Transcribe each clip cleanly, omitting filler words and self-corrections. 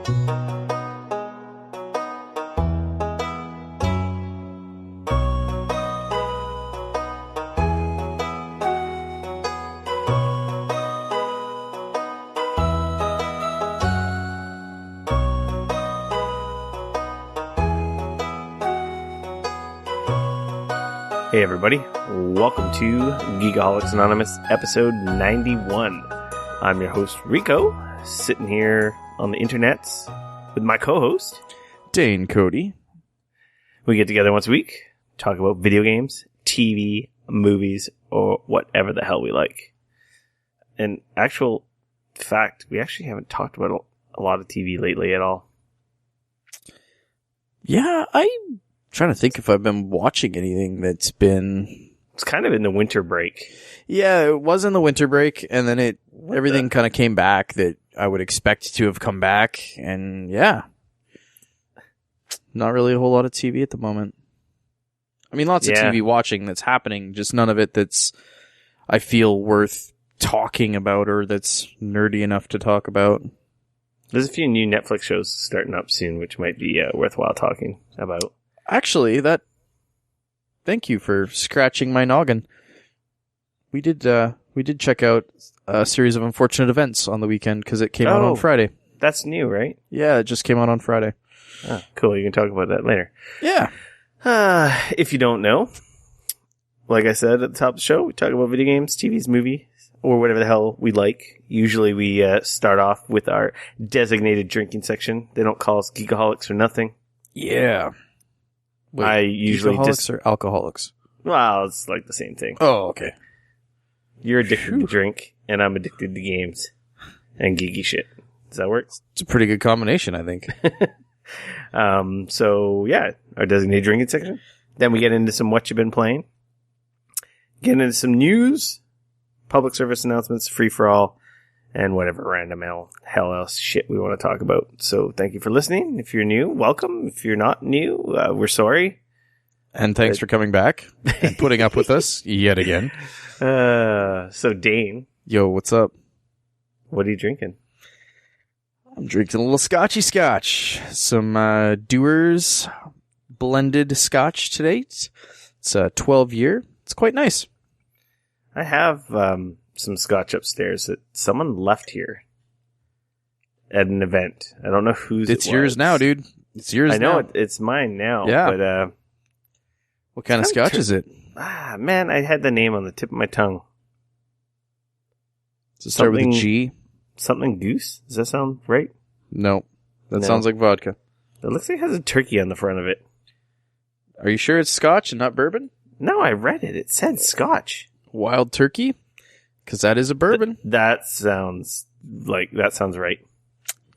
Hey everybody, welcome to Geekoholics Anonymous, episode 91. I'm your host, Rico, sitting here on the internets with my co-host, Dane Cody. We get together once a week, talk about video games, TV, movies, or whatever the hell we like. And actual fact, we actually haven't talked about a lot of TV lately at all. Yeah, I'm trying to think if I've been watching anything that's been... It's kind of in the winter break. Yeah, it was in the winter break, and then everything kind of came back that I would expect to have come back, and yeah. Not really a whole lot of TV at the moment. I mean, lots of TV watching that's happening, just none of it that's, I feel, worth talking about or that's nerdy enough to talk about. There's a few new Netflix shows starting up soon, which might be worthwhile talking about. Actually, thank you for scratching my noggin. We did check out a series of unfortunate events on the weekend because it came out on Friday. That's new, right? Yeah, it just came out on Friday. Oh, cool. You can talk about that later. Yeah. If you don't know, like I said at the top of the show, we talk about video games, TVs, movies, or whatever the hell we like. Usually we start off with our designated drinking section. They don't call us Geekoholics for nothing. Yeah. Wait, I usually Geekoholics or alcoholics? Well, it's like the same thing. Oh, okay. You're addicted to drink, and I'm addicted to games and geeky shit. Does that work? It's a pretty good combination, I think. So, yeah, our designated drinking section. Then we get into some what you've been playing. Get into some news, public service announcements, free-for-all, and whatever random hell else shit we want to talk about. So thank you for listening. If you're new, welcome. If you're not new, we're sorry. And thanks for coming back and putting up with us yet again. So Dane. Yo, what's up? What are you drinking? I'm drinking a little scotchy scotch. Some Dewar's blended scotch today. It's a 12-year. It's quite nice. I have some scotch upstairs that someone left here at an event. I don't know whose it's yours now, dude. It's yours now. I know it's mine now. Yeah. But what kind of scotch is it? Man, I had the name on the tip of my tongue. Does it start with a G? Something goose? Does that sound right? No. That sounds like vodka. It looks like it has a turkey on the front of it. Are you sure it's scotch and not bourbon? No, I read it. It said scotch. Wild turkey? Because that is a bourbon. That sounds right.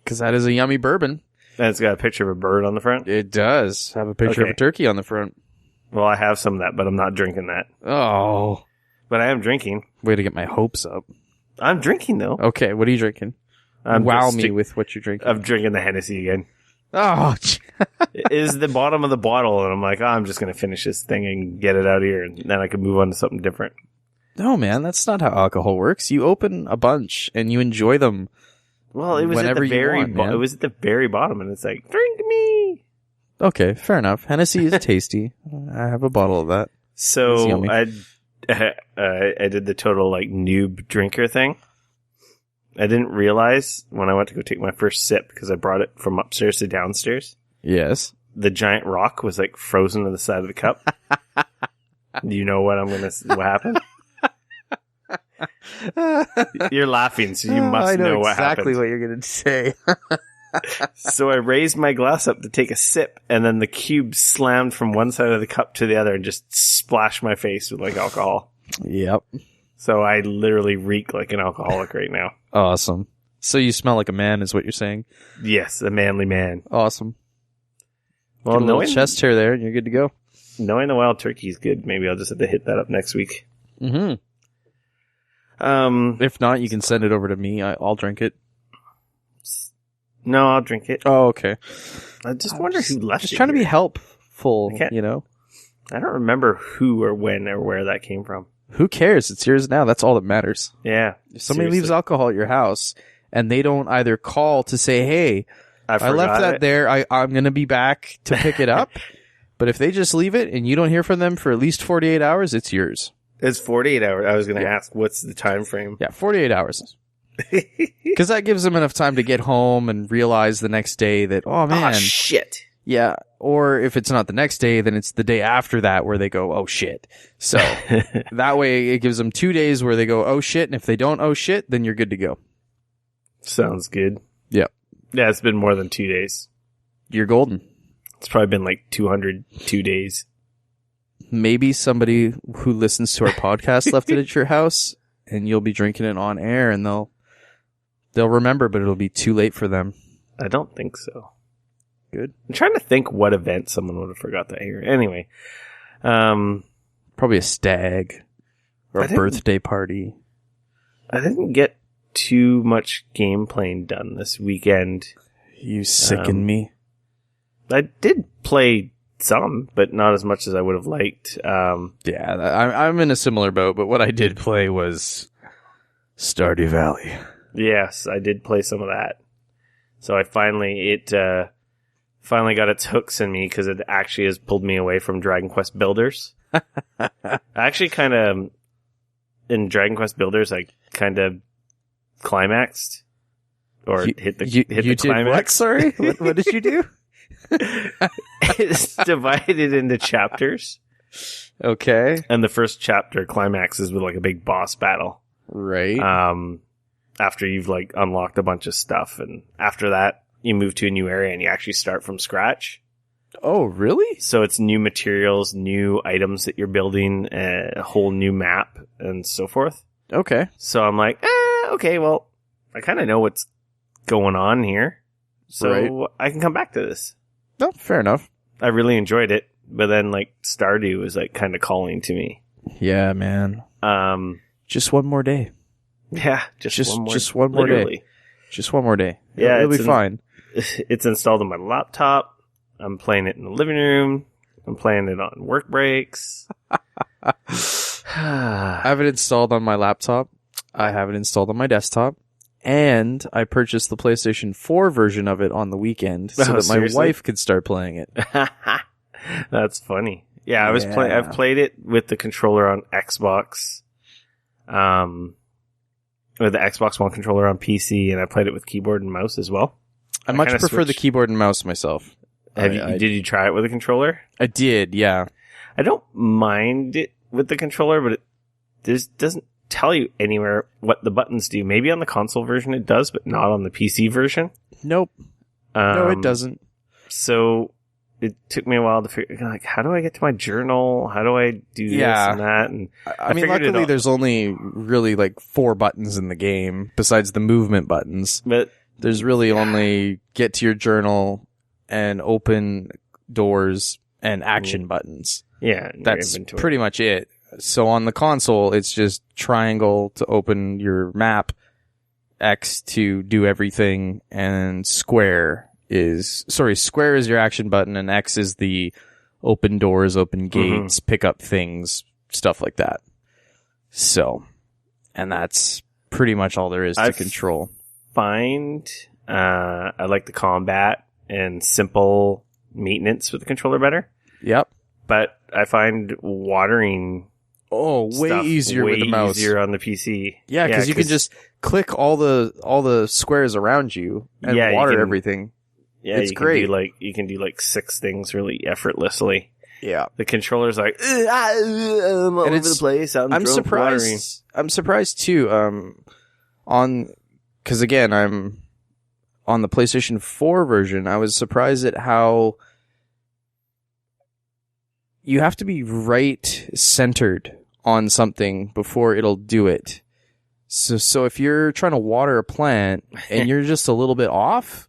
Because that is a yummy bourbon. And it's got a picture of a bird on the front? It does have a picture of a turkey on the front. Well, I have some of that, but I'm not drinking that. Oh. But I am drinking. Way to get my hopes up. I'm drinking, though. Okay, what are you drinking? Wow me with what you're drinking. I'm drinking the Hennessy again. Oh. It is the bottom of the bottle, and I'm like, I'm just going to finish this thing and get it out here, and then I can move on to something different. No, man, that's not how alcohol works. You open a bunch, and you enjoy them. Well, it was at the very it was at the very bottom, and it's like, drink me. Okay, fair enough. Hennessy is tasty. I have a bottle of that. So I did the total like noob drinker thing. I didn't realize when I went to go take my first sip because I brought it from upstairs to downstairs. Yes, the giant rock was like frozen to the side of the cup. Do you know what what happened? You're laughing, so you must know what happened. Exactly what you're going to say. So I raised my glass up to take a sip, and then the cube slammed from one side of the cup to the other and just splashed my face with like alcohol. Yep. So I literally reek like an alcoholic right now. Awesome. So you smell like a man is what you're saying? Yes, a manly man. Awesome. Well, get a little chest hair there, and you're good to go. Knowing the wild turkey is good. Maybe I'll just have to hit that up next week. Mm-hmm. If not, you can send it over to me. I'll drink it. No, I'll drink it. Oh, okay. I just wonder who left it. Just trying to be helpful, you know? I don't remember who or when or where that came from. Who cares? It's yours now. That's all that matters. Yeah. If somebody leaves alcohol at your house and they don't either call to say, hey, I left that there. I'm going to be back to pick it up. But if they just leave it and you don't hear from them for at least 48 hours, it's yours. It's 48 hours. I was going to ask, what's the time frame? Yeah, 48 hours. Because that gives them enough time to get home and realize the next day that, oh, man. Oh, shit. Yeah. Or if it's not the next day, then it's the day after that where they go, oh, shit. So that way it gives them 2 days where they go, oh, shit. And if they don't, oh, shit, then you're good to go. Sounds good. Yep. Yeah, it's been more than 2 days. You're golden. It's probably been like 202 days. Maybe somebody who listens to our podcast left it at your house and you'll be drinking it on air and they'll remember, but it'll be too late for them. I don't think so. Good. I'm trying to think what event someone would have forgot that here. Anyway. Probably a stag or a birthday party. I didn't get too much game playing done this weekend. You sicken me. I did play some, but not as much as I would have liked. Yeah, I'm in a similar boat, but what I did play was Stardew Valley. Yes, I did play some of that. So I finally got its hooks in me because it actually has pulled me away from Dragon Quest Builders. I actually kind of, in Dragon Quest Builders, I kind of climaxed or hit the climax. Did what? Sorry, what did you do? It's divided into chapters. Okay. And the first chapter climaxes with like a big boss battle. Right. After you've like unlocked a bunch of stuff, and after that you move to a new area and you actually start from scratch. Oh, really? So it's new materials, new items that you're building, a whole new map, and so forth. Okay. So I'm like, okay, well, I kind of know what's going on here, so I can come back to this. No, fair enough. I really enjoyed it, but then like Stardew was like kind of calling to me. Yeah, man. Just one more day. Yeah, just one more day. Just one more day. Yeah, it'll be fine. It's installed on my laptop. I'm playing it in the living room. I'm playing it on work breaks. I have it installed on my laptop. I have it installed on my desktop. And I purchased the PlayStation 4 version of it on the weekend so that my wife could start playing it. That's funny. Yeah, I've played it with the controller on Xbox. With the Xbox One controller on PC, and I played it with keyboard and mouse as well. I much prefer the keyboard and mouse myself. Did you try it with a controller? I did, yeah. I don't mind it with the controller, but it doesn't tell you anywhere what the buttons do. Maybe on the console version it does, but not on the PC version. Nope. No, it doesn't. So it took me a while to figure, like, how do I get to my journal? How do I do this and that? And I mean, luckily there's only really like 4 buttons in the game besides the movement buttons. But there's really only get to your journal and open doors and action buttons. Yeah. That's pretty much it. So on the console, it's just triangle to open your map, X to do everything, and square is your action button, and X is the open doors, open gates, pick up things, stuff like that. So, and that's pretty much all there is to control. I like the combat and simple maintenance with the controller better. Yep. But I find watering way easier with the mouse. Easier on the PC. Yeah, because you can just click all the squares around you and water everything. Yeah, it's great. You can do like 6 things really effortly. Yeah. The controller's like, I'm all over the place. I'm surprised. I'm surprised too. Because again, I'm on the PlayStation 4 version. I was surprised at how you have to be right centered on something before it'll do it. So if you're trying to water a plant and you're just a little bit off,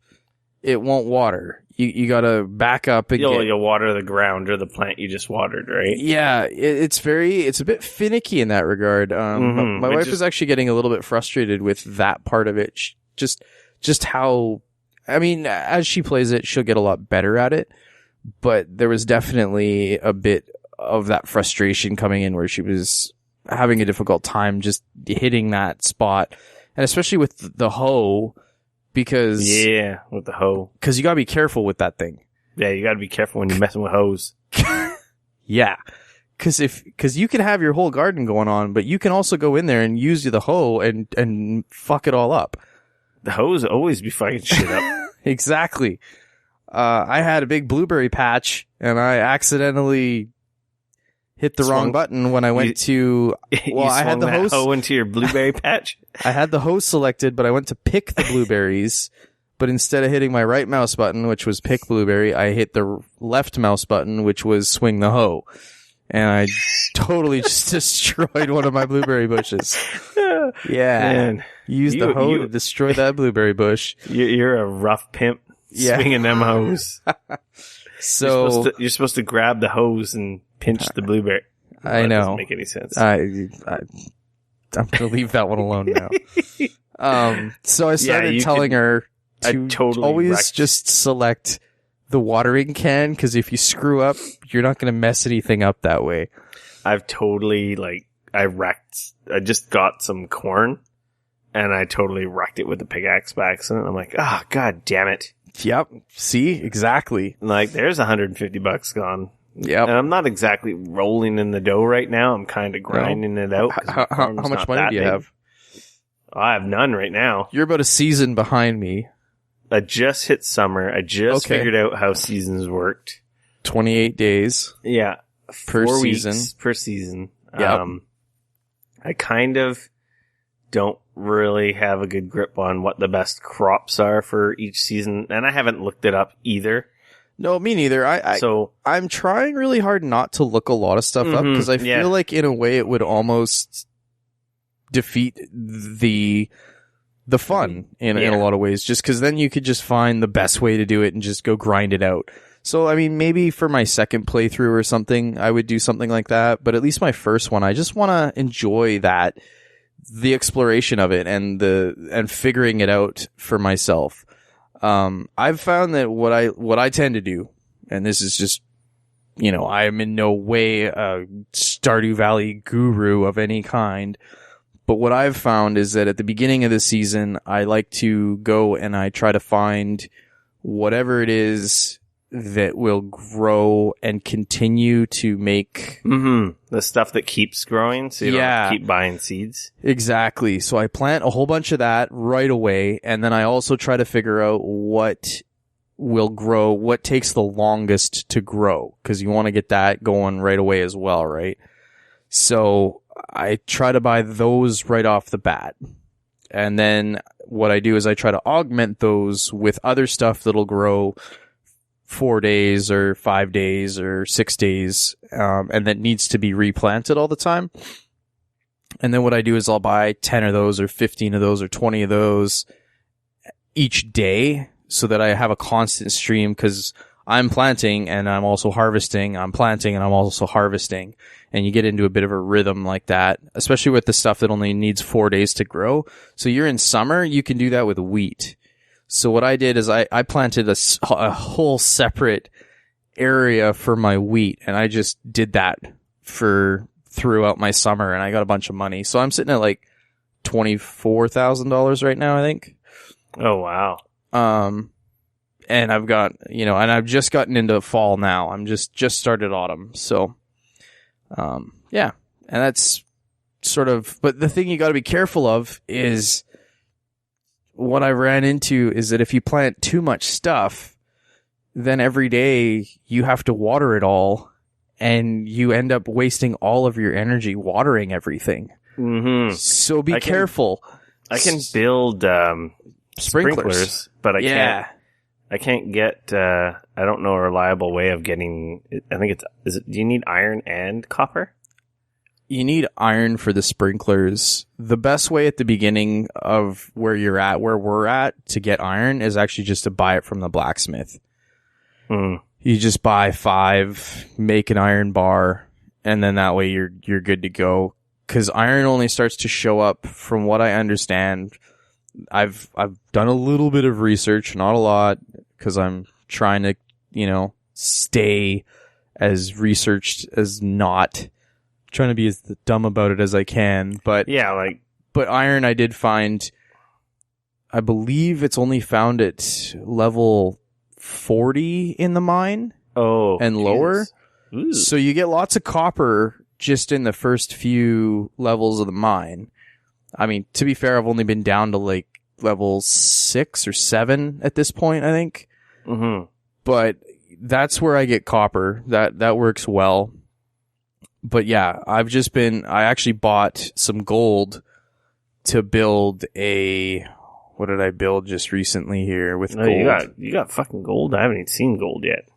it won't water. You gotta back up and you'll water the ground or the plant you just watered, right? Yeah, it's a bit finicky in that regard. My wife is actually getting a little bit frustrated with that part of it. Just how, I mean, as she plays it, she'll get a lot better at it. But there was definitely a bit of that frustration coming in where she was having a difficult time just hitting that spot. And especially with the hoe, Because Yeah, with the hoe. Because you gotta be careful with that thing. Yeah, you gotta be careful when you're messing with hoes. Yeah. Because you can have your whole garden going on, but you can also go in there and use the hoe and fuck it all up. The hoes always be fucking shit up. Exactly. I had a big blueberry patch, and I accidentally hit the wrong button when I went to. Well, I had the hose. Hoe into your blueberry patch. I had the hose selected, but I went to pick the blueberries. But instead of hitting my right mouse button, which was pick blueberry, I hit the left mouse button, which was swing the hoe. And I totally just destroyed one of my blueberry bushes. Yeah. Man, use the hoe to destroy that blueberry bush. You're a rough pimp swinging them hoes. So you're supposed to grab the hose and pinch the blueberry. I know. That doesn't make any sense. I'm going to leave that one alone now. So I started telling her to always just select the watering can, because if you screw up, you're not going to mess anything up that way. I've totally, I just got some corn, and I totally wrecked it with the pickaxe by accident. I'm like, oh, god damn it. Yep. See? Exactly. There's $150 gone. Yep. And I'm not exactly rolling in the dough right now. I'm kind of grinding it out. How much money do you have? I have none right now. You're about a season behind me. I just hit summer. I just figured out how seasons worked. 28 days. Yeah. Per 4 season. Weeks per season. Yep. I kind of don't really have a good grip on what the best crops are for each season, and I haven't looked it up either. No, me neither. I'm trying really hard not to look a lot of stuff up, because I feel like in a way it would almost defeat the fun in a lot of ways, just because then you could just find the best way to do it and just go grind it out. So, I mean, maybe for my second playthrough or something, I would do something like that. But at least my first one, I just want to enjoy the exploration of it and figuring it out for myself. I've found that what I tend to do, and this is just, I am in no way a Stardew Valley guru of any kind. But what I've found is that at the beginning of the season, I like to go and I try to find whatever it is that will grow and continue to make the stuff that keeps growing, so you don't have to keep buying seeds. Exactly. So I plant a whole bunch of that right away, and then I also try to figure out what will grow, what takes the longest to grow, because you want to get that going right away as well, right? So I try to buy those right off the bat. And then what I do is I try to augment those with other stuff that'll grow 4 days or 5 days or 6 days, and that needs to be replanted all the time. And then what I do is I'll buy 10 of those or 15 of those or 20 of those each day, so that I have a constant stream, because I'm planting and I'm also harvesting. I'm planting and I'm also harvesting. And you get into a bit of a rhythm like that, especially with the stuff that only needs 4 days to grow. So you're in summer, you can do that with wheat. So what I did is I planted a whole separate area for my wheat, and I just did that throughout my summer, and I got a bunch of money. So I'm sitting at like $24,000 right now, I think. Oh, wow. And I've got, and I've just gotten into fall now. I'm just started autumn. So, yeah. And that's sort of, but the thing you got to be careful of is, what I ran into is that if you plant too much stuff, then every day you have to water it all, and you end up wasting all of your energy watering everything. Mm-hmm. So be careful. I can build sprinklers, but I can't get. I don't know a reliable way of getting. I think do you need iron and copper? You need iron for the sprinklers. The best way at the beginning of where we're at, to get iron is actually just to buy it from the blacksmith. Mm. You just buy 5, make an iron bar, and then that way you're good to go. 'Cause iron only starts to show up, from what I understand. I've done a little bit of research, not a lot, 'cause I'm trying to, stay as researched as not. Trying to be as dumb about it as I can, but but iron I did find I believe it's only found at level 40 in the mine. Oh, and lower. Ooh. So you get lots of copper just in the first few levels of the mine. I mean, to be fair, I've only been down to like level 6 or 7 at this point, I think. Mm-hmm. But that's where I get copper. That works well. But yeah, I actually bought some gold to build what did I build just recently here with gold? You got fucking gold? I haven't even seen gold yet.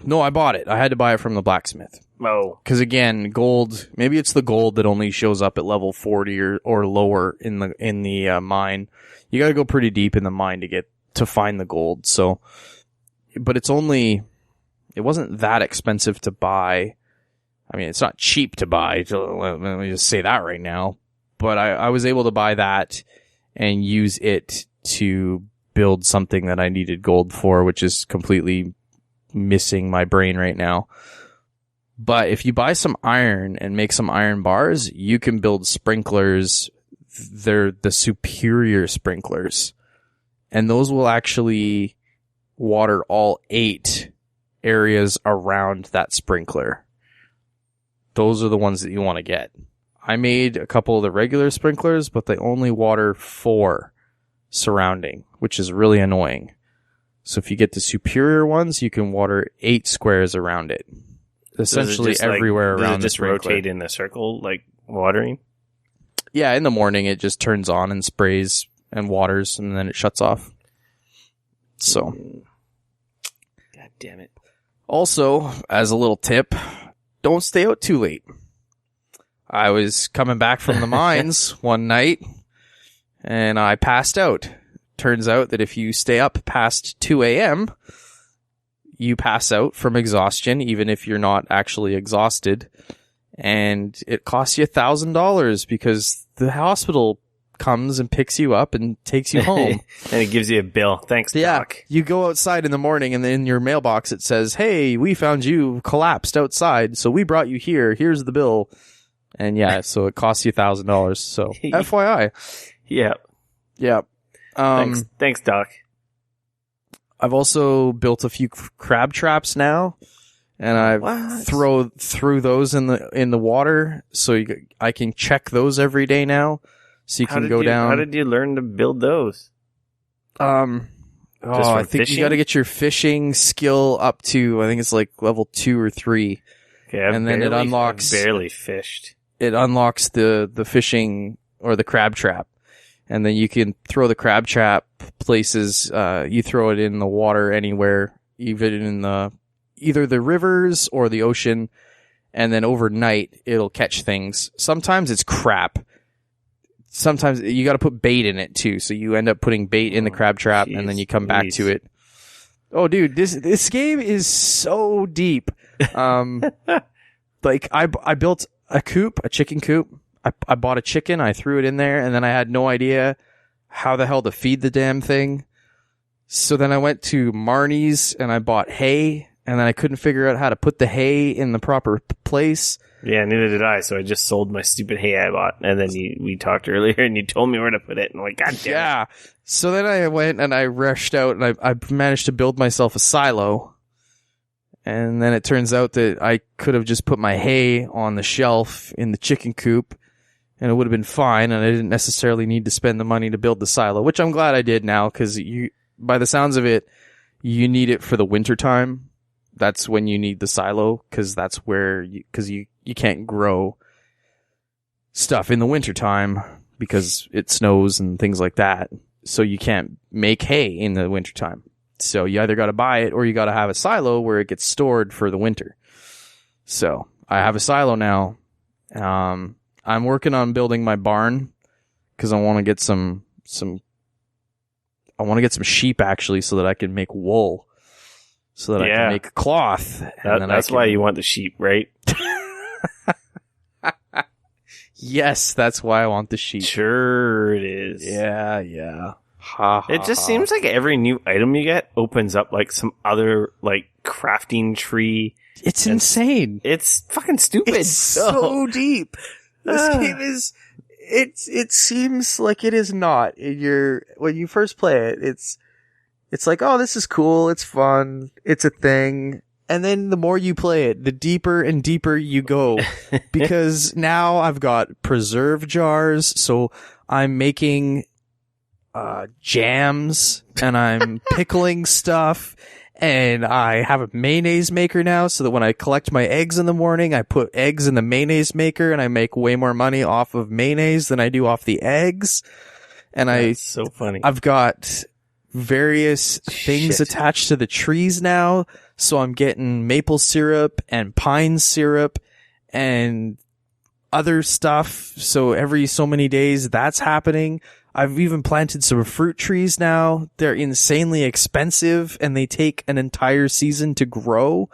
No, I bought it. I had to buy it from the blacksmith. Oh. Because again, gold, maybe it's the gold that only shows up at level 40 or lower in the mine. You gotta go pretty deep in the mine to find the gold. So, but it wasn't that expensive to buy. I mean, it's not cheap to buy. Let me just say that right now. But I was able to buy that and use it to build something that I needed gold for, which is completely missing my brain right now. But if you buy some iron and make some iron bars, you can build sprinklers. They're the superior sprinklers. And those will actually water all 8 areas around that sprinkler. Those are the ones that you want to get. I made a couple of the regular sprinklers, but they only water 4 surrounding, which is really annoying. So if you get the superior ones, you can water 8 squares around it. Essentially everywhere around the sprinkler. Does it just rotate in a circle, like watering? Yeah, in the morning it just turns on and sprays and waters, and then it shuts off. So. God damn it. Also, as a little tip, don't stay out too late. I was coming back from the mines one night, and I passed out. Turns out that if you stay up past 2 a.m., you pass out from exhaustion, even if you're not actually exhausted. And it costs you $1,000 because the hospital comes and picks you up and takes you home. And it gives you a bill. Thanks, Doc. You go outside in the morning, and in your mailbox it says, "Hey, we found you collapsed outside, so we brought you here. Here's the bill." And yeah, so it costs you $1,000. So FYI. Yeah. Yeah. Thanks, Doc. I've also built a few crab traps now, and I threw those in the water, so I can check those every day now. So you can go down. How did you learn to build those? I think you got to get your fishing skill up to, I think it's like level 2 or 3. Okay, and then it unlocks. I've barely fished. It unlocks the fishing or the crab trap. And then you can throw the crab trap places, you throw it in the water anywhere, even in either the rivers or the ocean, and then overnight it'll catch things. Sometimes it's crap. Sometimes you gotta put bait in it too, so you end up putting bait in the crab trap, and then you come back to it. Oh dude, this game is so deep. Like I built a chicken coop. I bought a chicken, I threw it in there, and then I had no idea how the hell to feed the damn thing. So then I went to Marnie's and I bought hay, and then I couldn't figure out how to put the hay in the proper place. Yeah, neither did I, so I just sold my stupid hay I bought, and then we talked earlier, and you told me where to put it, and I'm like, God damn it. Yeah. So then I went and I rushed out, and I managed to build myself a silo. And then it turns out that I could have just put my hay on the shelf in the chicken coop, and it would have been fine, and I didn't necessarily need to spend the money to build the silo, which I'm glad I did now, because by the sounds of it, you need it for the winter time. That's when you need the silo, because that's where you can't grow stuff in the wintertime because it snows and things like that. So you can't make hay in the wintertime. So you either got to buy it or you got to have a silo where it gets stored for the winter. So I have a silo now. I'm working on building my barn because I want to get some sheep actually, so that I can make wool. So that I can make cloth. That's why you want the sheep, right? Yes, that's why I want the sheep. Sure it is. Yeah. It just seems like every new item you get opens up like some other like crafting tree. It's insane. It's fucking stupid. It's so deep. This game It seems like it is not. When you first play it, it's like, oh, this is cool, it's fun, it's a thing. And then the more you play it, the deeper and deeper you go. Because now I've got preserve jars, so I'm making jams, and I'm pickling stuff, and I have a mayonnaise maker now, so that when I collect my eggs in the morning, I put eggs in the mayonnaise maker, and I make way more money off of mayonnaise than I do off the eggs. And That's so funny. I've got various things attached to the trees now, so I'm getting maple syrup and pine syrup and other stuff. So every so many days that's happening. I've even planted some fruit trees now. They're insanely expensive and they take an entire season to grow.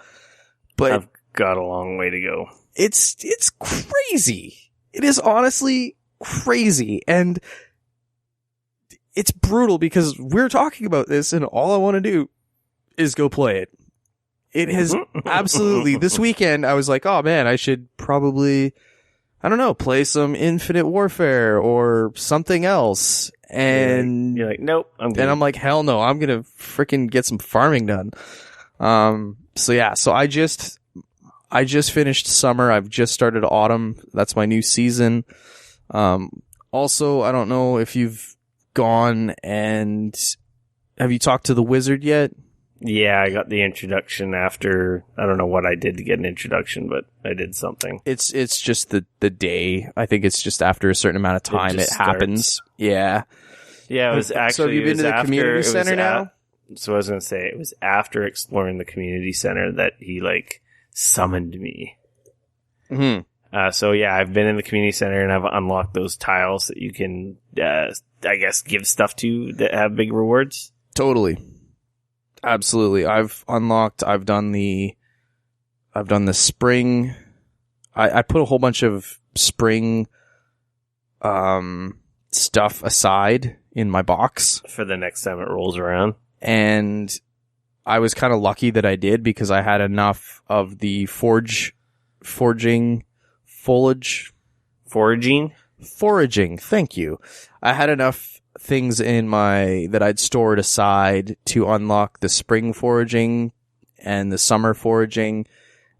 But I've got a long way to go. It's crazy. It is honestly crazy. And it's brutal because we're talking about this and all I want to do is go play it. It has absolutely, this weekend I was like, oh man, I should probably, I don't know, play some Infinite Warfare or something else. And you're like, nope, I'm good. And I'm like, hell no, I'm going to freaking get some farming done. So I just finished summer. I've just started autumn. That's my new season. Also, I don't know if you've gone and have you talked to the wizard yet? Yeah, I got the introduction after, I don't know what I did to get an introduction, but I did something. It's just the day. I think it's just after a certain amount of time it happens. Yeah. Yeah, it was actually. So have you been to the community center now? So I was going to say, it was after exploring the community center that he, summoned me. Mm-hmm. So yeah, I've been in the community center and I've unlocked those tiles that you can, I guess, give stuff to that have big rewards. Totally. Absolutely. I've done the spring. I put a whole bunch of spring, stuff aside in my box. For the next time it rolls around. And I was kind of lucky that I did because I had enough of the foraging. Thank you. I had enough things that I'd stored aside to unlock the spring foraging and the summer foraging.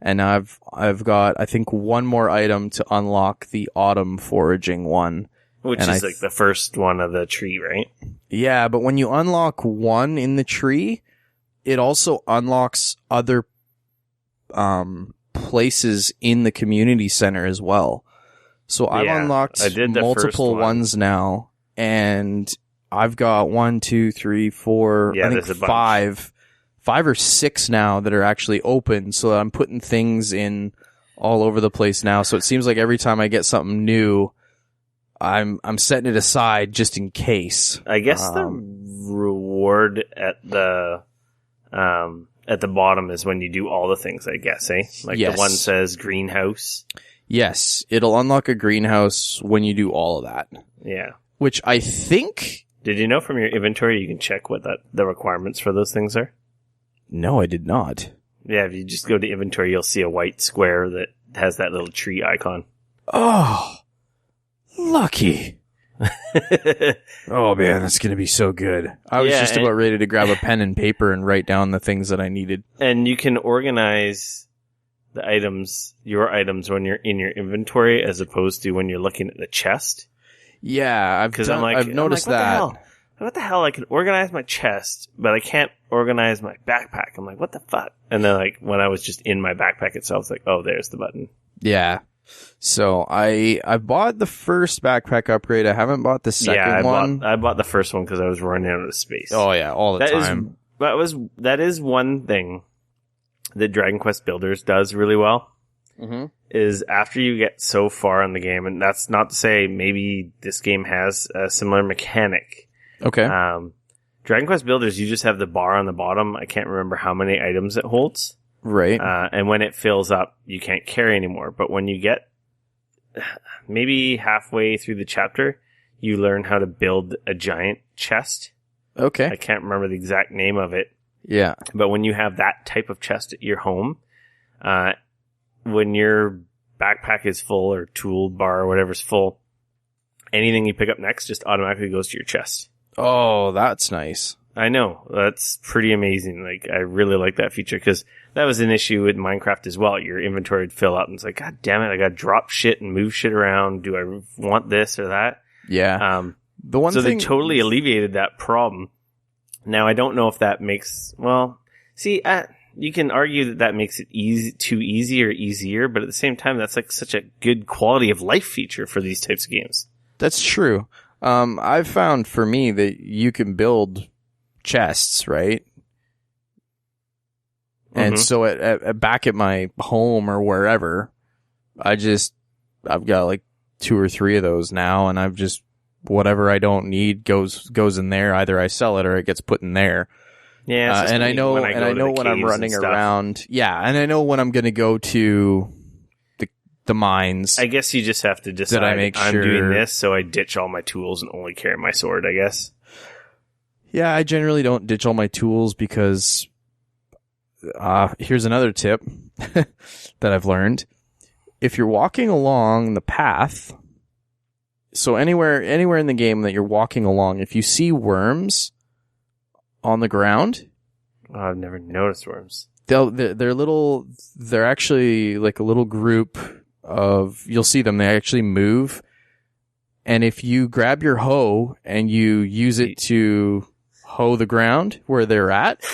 And I've got, I think, one more item to unlock the autumn foraging one. Which is the first one of the tree, right? Yeah, but when you unlock one in the tree, it also unlocks other places in the community center as well. So I've unlocked multiple ones now, and I've got 1, 2, 3, 4, I think 5 or 6 now that are actually open. So I'm putting things in all over the place now. So it seems like every time I get something new, I'm setting it aside just in case. I guess the reward at the bottom is when you do all the things, I guess, eh? Yes. The one says greenhouse. Yes, it'll unlock a greenhouse when you do all of that. Yeah. Which I think... Did you know from your inventory you can check what the requirements for those things are? No, I did not. Yeah, if you just go to inventory, you'll see a white square that has that little tree icon. Oh, lucky. Oh man, that's going to be so good. I was just about ready to grab a pen and paper and write down the things that I needed. And you can organize the items, your items, when you're in your inventory as opposed to when you're looking at the chest. Yeah, I've noticed that. What the hell? I can organize my chest, but I can't organize my backpack. I'm like, what the fuck? And then when I was just in my backpack itself, it's like, oh, there's the button. Yeah. So I bought the first backpack upgrade. I haven't bought the second one. I bought the first one because I was running out of space. Oh yeah, all the time. That is one thing that Dragon Quest Builders does really well. Mm-hmm. Is after you get so far in the game, and that's not to say maybe this game has a similar mechanic. Okay. Dragon Quest Builders, you just have the bar on the bottom. I can't remember how many items it holds. Right. And when it fills up, you can't carry anymore. But when you get maybe halfway through the chapter, you learn how to build a giant chest. Okay. I can't remember the exact name of it. Yeah. But when you have that type of chest at your home, when your backpack is full or tool bar or whatever's full, anything you pick up next just automatically goes to your chest. Oh, that's nice. I know. That's pretty amazing. Like, I really like that feature because that was an issue with Minecraft as well. Your inventory would fill up and it's like, God damn it, I gotta drop shit and move shit around. Do I want this or that? Yeah. So they totally alleviated that problem. Now, I don't know if that makes, you can argue that makes it too easy or easier, but at the same time, that's like such a good quality of life feature for these types of games. That's true. I've found for me that you can build chests, right? And so back at my home or wherever, I've got like 2 or 3 of those now, and I've just, whatever I don't need goes in there. Either I sell it or it gets put in there. Yeah, and I know when I'm running around. Yeah, and I know when I'm going to go to the mines. I guess you just have to decide I'm doing this, so I ditch all my tools and only carry my sword, I guess. Yeah, I generally don't ditch all my tools because here's another tip that I've learned. If you're walking along the path, so anywhere in the game that you're walking along, if you see worms on the ground, I've never noticed worms. They're actually like a little group of, you'll see them, they actually move. And if you grab your hoe and you use it to hoe the ground where they're at.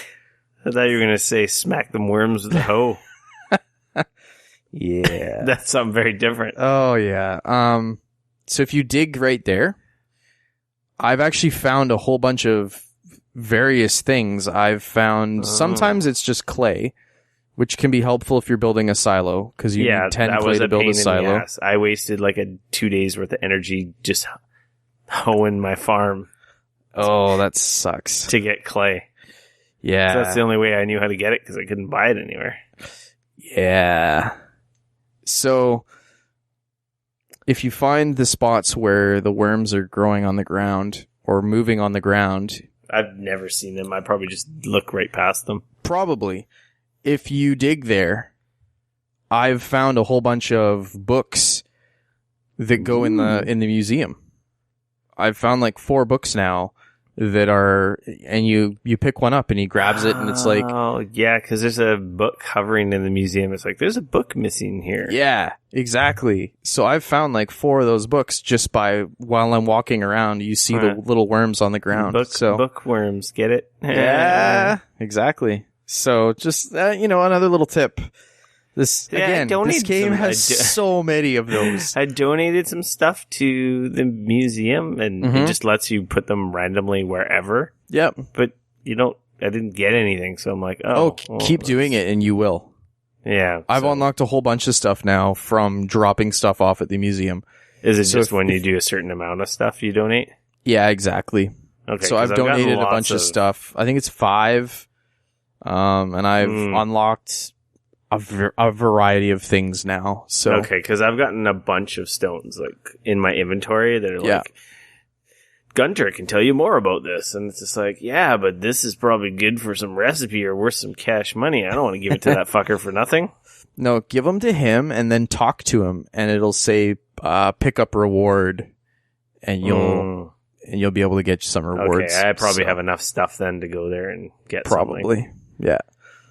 I thought you were going to say smack them worms with a hoe. Yeah. That's something very different. Oh, yeah. So if you dig right there, I've actually found a whole bunch of various things. I've found sometimes it's just clay, which can be helpful if you're building a silo, because you need 10 clay to build a silo. I wasted like 2 days worth of energy just hoeing my farm. Oh, that sucks. To get clay. Yeah. So that's the only way I knew how to get it, because I couldn't buy it anywhere. Yeah. So if you find the spots where the worms are growing on the ground or moving on the ground, I've never seen them. I probably just look right past them. Probably. If you dig there, I've found a whole bunch of books that go in the museum. I've found like 4 books now that are, and you pick one up and he grabs it and it's like, oh yeah, because there's a book hovering in the museum. It's like, there's a book missing here. Yeah, exactly. So I've found like 4 of those books just while I'm walking around. You see the little worms on the ground. Bookworms, get it? Yeah, exactly. So just another little tip. This game has so many of those. I donated some stuff to the museum, and it just lets you put them randomly wherever. Yep. But I didn't get anything, so I'm like, keep doing it and you will. Yeah. I've unlocked a whole bunch of stuff now from dropping stuff off at the museum. Is it just when you do a certain amount of stuff you donate? Yeah, exactly. Okay. So I've donated a bunch of stuff. I think it's 5. And I've unlocked a variety of things now. So okay, because I've gotten a bunch of stones like in my inventory that are like, Gunter can tell you more about this, and it's just like, yeah, but this is probably good for some recipe or worth some cash money. I don't want to give it to that fucker for nothing. No, give them to him and then talk to him, and it'll say pick up reward, and you'll be able to get some rewards. Okay, I probably have enough stuff then to go there and get something. Yeah.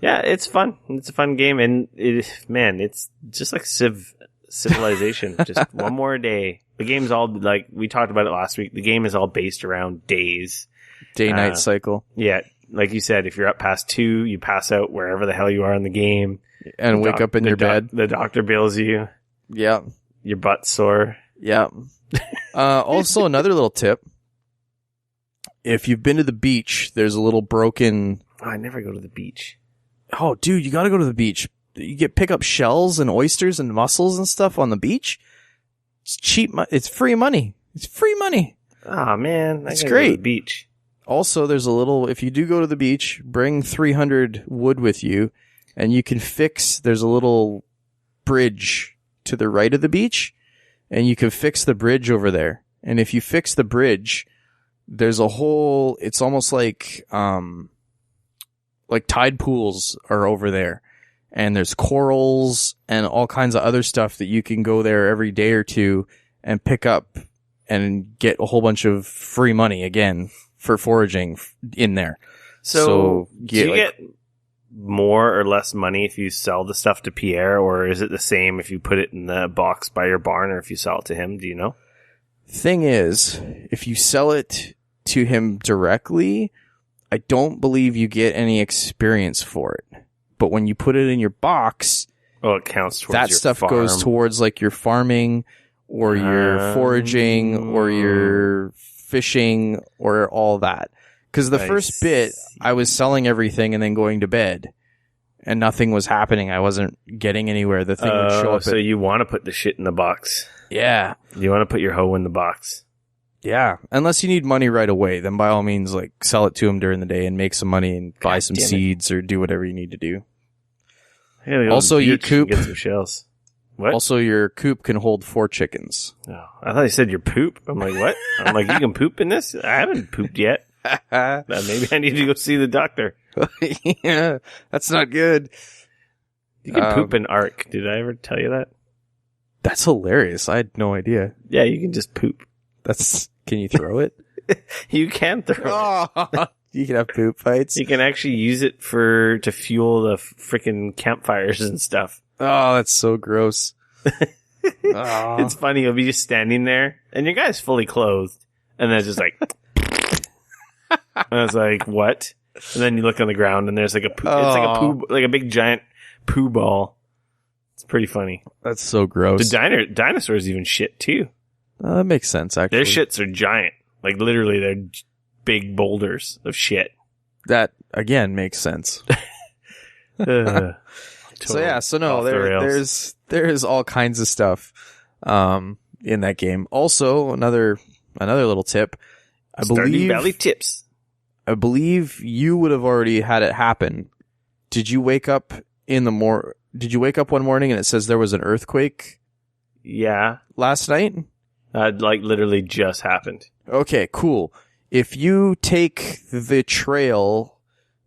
Yeah, it's fun. It's a fun game, and it's just like Civilization. Just one more day. The game's all, like, we talked about it last week, the game is all based around days. Day-night cycle. Yeah, like you said, if you're up past 2, you pass out wherever the hell you are in the game. And wake up in your bed. The doctor bills you. Yeah. Your butt's sore. Yeah. Also, another little tip. If you've been to the beach, there's a little broken... Oh, I never go to the beach. Oh, dude, you gotta go to the beach. You pick up shells and oysters and mussels and stuff on the beach. It's cheap. It's free money. It's free money. Oh, man. It's great. Go to the beach. Also, there's a little... If you do go to the beach, bring 300 wood with you, and you can there's a little bridge to the right of the beach, and you can fix the bridge over there. And if you fix the bridge... There's a whole, it's almost like tide pools are over there, and there's corals and all kinds of other stuff that you can go there every day or two and pick up and get a whole bunch of free money again for foraging in there. So do you get more or less money if you sell the stuff to Pierre, or is it the same if you put it in the box by your barn or if you sell it to him? Do you know? Thing is, if you sell it to him directly, I don't believe you get any experience for it. But when you put it in your box, it counts towards that your stuff farm. goes towards like your farming or your foraging or your fishing or all that. Because the first bit, I was selling everything and then going to bed, and nothing was happening. I wasn't getting anywhere. The thing would show up. So you want to put the shit in the box. Yeah. You want to put your hoe in the box. Yeah. Unless you need money right away, then by all means, like, sell it to him during the day and make some money and buy some seeds or do whatever you need to do. Also, your coop. Get some shells. What? Also, your coop can hold 4 chickens. Oh, I thought you said your poop. I'm like, what? I'm like, you can poop in this? I haven't pooped yet. Maybe I need to go see the doctor. Yeah, that's not good. You can poop in Ark. Did I ever tell you that? That's hilarious. I had no idea. Yeah, you can just poop. Can you throw it? You can throw it. You can have poop fights. You can actually use it to fuel the freaking campfires and stuff. Oh, that's so gross. It's funny. You'll be just standing there, and your guy's fully clothed, and then it's just like, and I was like, what? And then you look on the ground, and there's like a poo. It's like a poo, like a big giant poo ball. It's pretty funny. That's so gross. The dinosaurs even shit too. That makes sense. Actually, their shits are giant. Like literally, they're big boulders of shit. That again makes sense. There's all kinds of stuff in that game. Also, another little tip. Stardew Valley tips. I believe you would have already had it happen. Did you wake up Did you wake up one morning and it says there was an earthquake? Yeah. Last night? Like literally just happened. Okay, cool. If you take the trail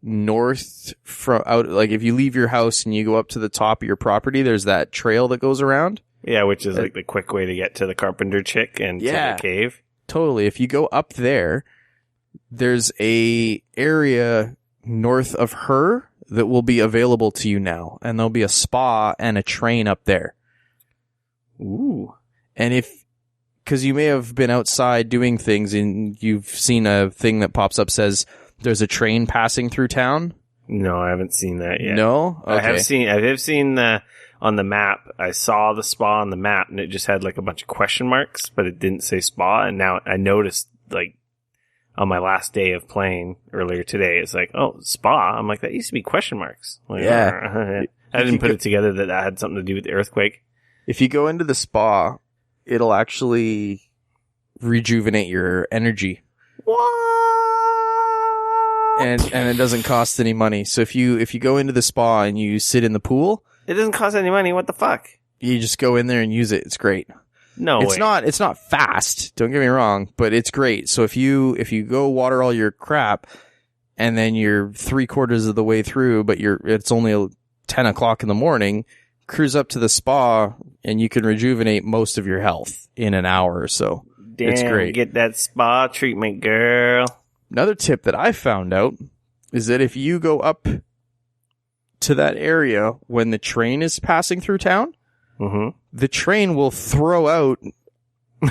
north from out, like if you leave your house and you go up to the top of your property, there's that trail that goes around. Yeah, which is like the quick way to get to the carpenter chick and to the cave. Totally. If you go up there, there's a area north of her that will be available to you now, and there'll be a spa and a train up there. Ooh. And because you may have been outside doing things and you've seen a thing that pops up says there's a train passing through town. No, I haven't seen that yet. No? Okay. I have seen on the map. I saw the spa on the map and it just had like a bunch of question marks, but it didn't say spa. And now I noticed like on my last day of playing earlier today, it's like, oh, spa. I'm like, that used to be question marks. Like, yeah. I didn't put it together that had something to do with the earthquake. If you go into the spa, it'll actually rejuvenate your energy. What? And it doesn't cost any money. So if you go into the spa and you sit in the pool, it doesn't cost any money. What the fuck? You just go in there and use it. It's great. No, it's not fast. Don't get me wrong, but it's great. So if you go water all your crap and then you're 3/4 of the way through, but it's only 10 o'clock in the morning, cruise up to the spa and you can rejuvenate most of your health in an hour or so. Damn, it's great. Get that spa treatment, girl. Another tip that I found out is that if you go up to that area when the train is passing through town, the train will throw out,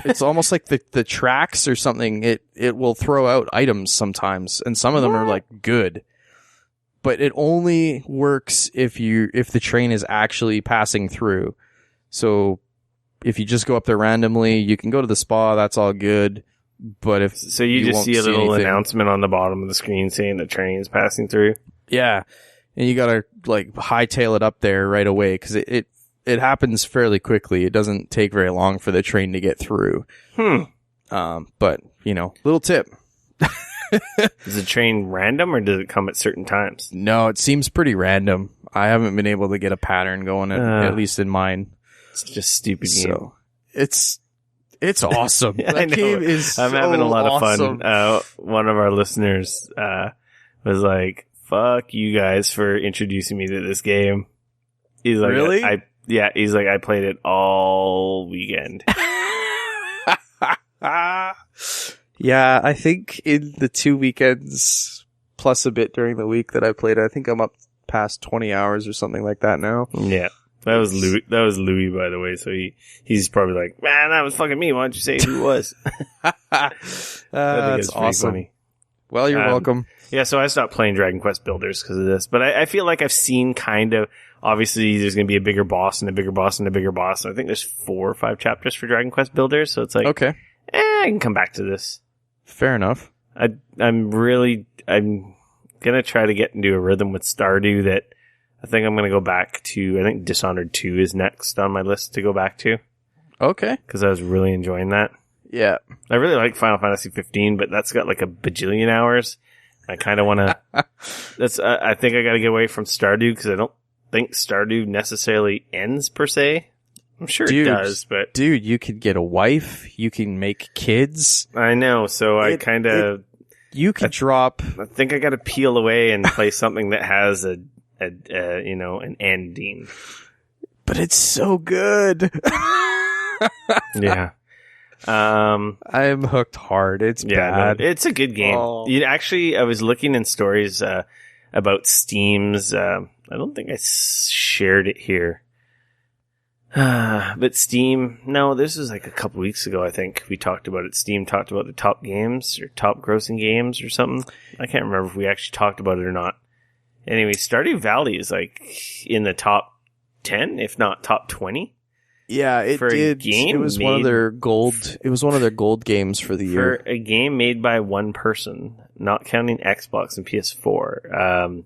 it's almost like the tracks or something. It will throw out items sometimes, and some of them are like good. But it only works if the train is actually passing through. So if you just go up there randomly, you can go to the spa, that's all good. But if so, you just see a little announcement on the bottom of the screen saying the train is passing through. Yeah, and you gotta like hightail it up there right away because it happens fairly quickly. It doesn't take very long for the train to get through. But little tip. Is the train random or does it come at certain times? No, it seems pretty random. I haven't been able to get a pattern going at least in mine. It's just stupid game. So it's awesome. That game is I'm having a lot of fun. One of our listeners was like, fuck you guys for introducing me to this game. He's like, really? He's like, I played it all weekend. Yeah, I think in the 2 weekends plus a bit during the week that I played, I think I'm up past 20 hours or something like that now. Yeah. That was Louis. That was Louis, by the way. So he's probably like, man, that was fucking me. Why don't you say who it was? That's awesome. Funny. Well, you're welcome. Yeah, so I stopped playing Dragon Quest Builders because of this. But I feel like I've seen kind of, obviously there's going to be a bigger boss and a bigger boss and a bigger boss. And I think there's 4 or 5 chapters for Dragon Quest Builders. So it's like, okay, I can come back to this. Fair enough. I'm going to try to get into a rhythm with Stardew that I think I'm going to go back to. I think Dishonored 2 is next on my list to go back to. Okay. Because I was really enjoying that. Yeah. I really like Final Fantasy 15, but that's got like a bajillion hours. I kind of want to... I think I got to get away from Stardew because I don't think Stardew necessarily ends per se. I'm sure it does, but... Dude, you could get a wife. You can make kids. I know, so I kind of... You could drop... I think I got to peel away and play something that has an ending. But it's so good. Yeah. I'm hooked hard. It's bad. No, it's a good game. Oh. I was looking in stories about Steam's... I don't think I shared it here. But Steam... No, this was like a couple weeks ago, I think. We talked about it. Steam talked about the top games or top grossing games or something. I can't remember if we actually talked about it or not. Anyway, Stardew Valley is like in the top 10, if not top 20. Yeah, it did. It was one of their gold. It was one of their gold games for the year. For a game made by one person, not counting Xbox and PS4.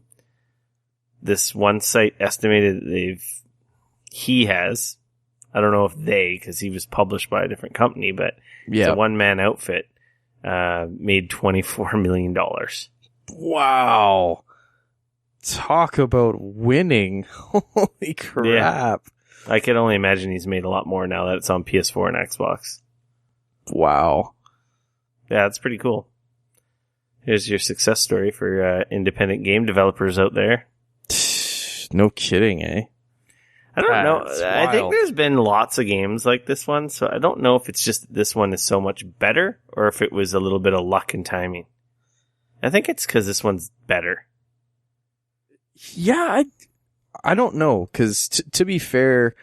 This one site estimated that he has. I don't know if because he was published by a different company, but it's a one-man outfit. Made $24 million. Wow. Talk about winning. Holy crap. Yeah. I can only imagine he's made a lot more now that it's on PS4 and Xbox. Wow. Yeah, it's pretty cool. Here's your success story for independent game developers out there. No kidding, eh? I don't know. I think there's been lots of games like this one, so I don't know if it's just that this one is so much better or if it was a little bit of luck and timing. I think it's because this one's better. Yeah, I don't know, because to be fair,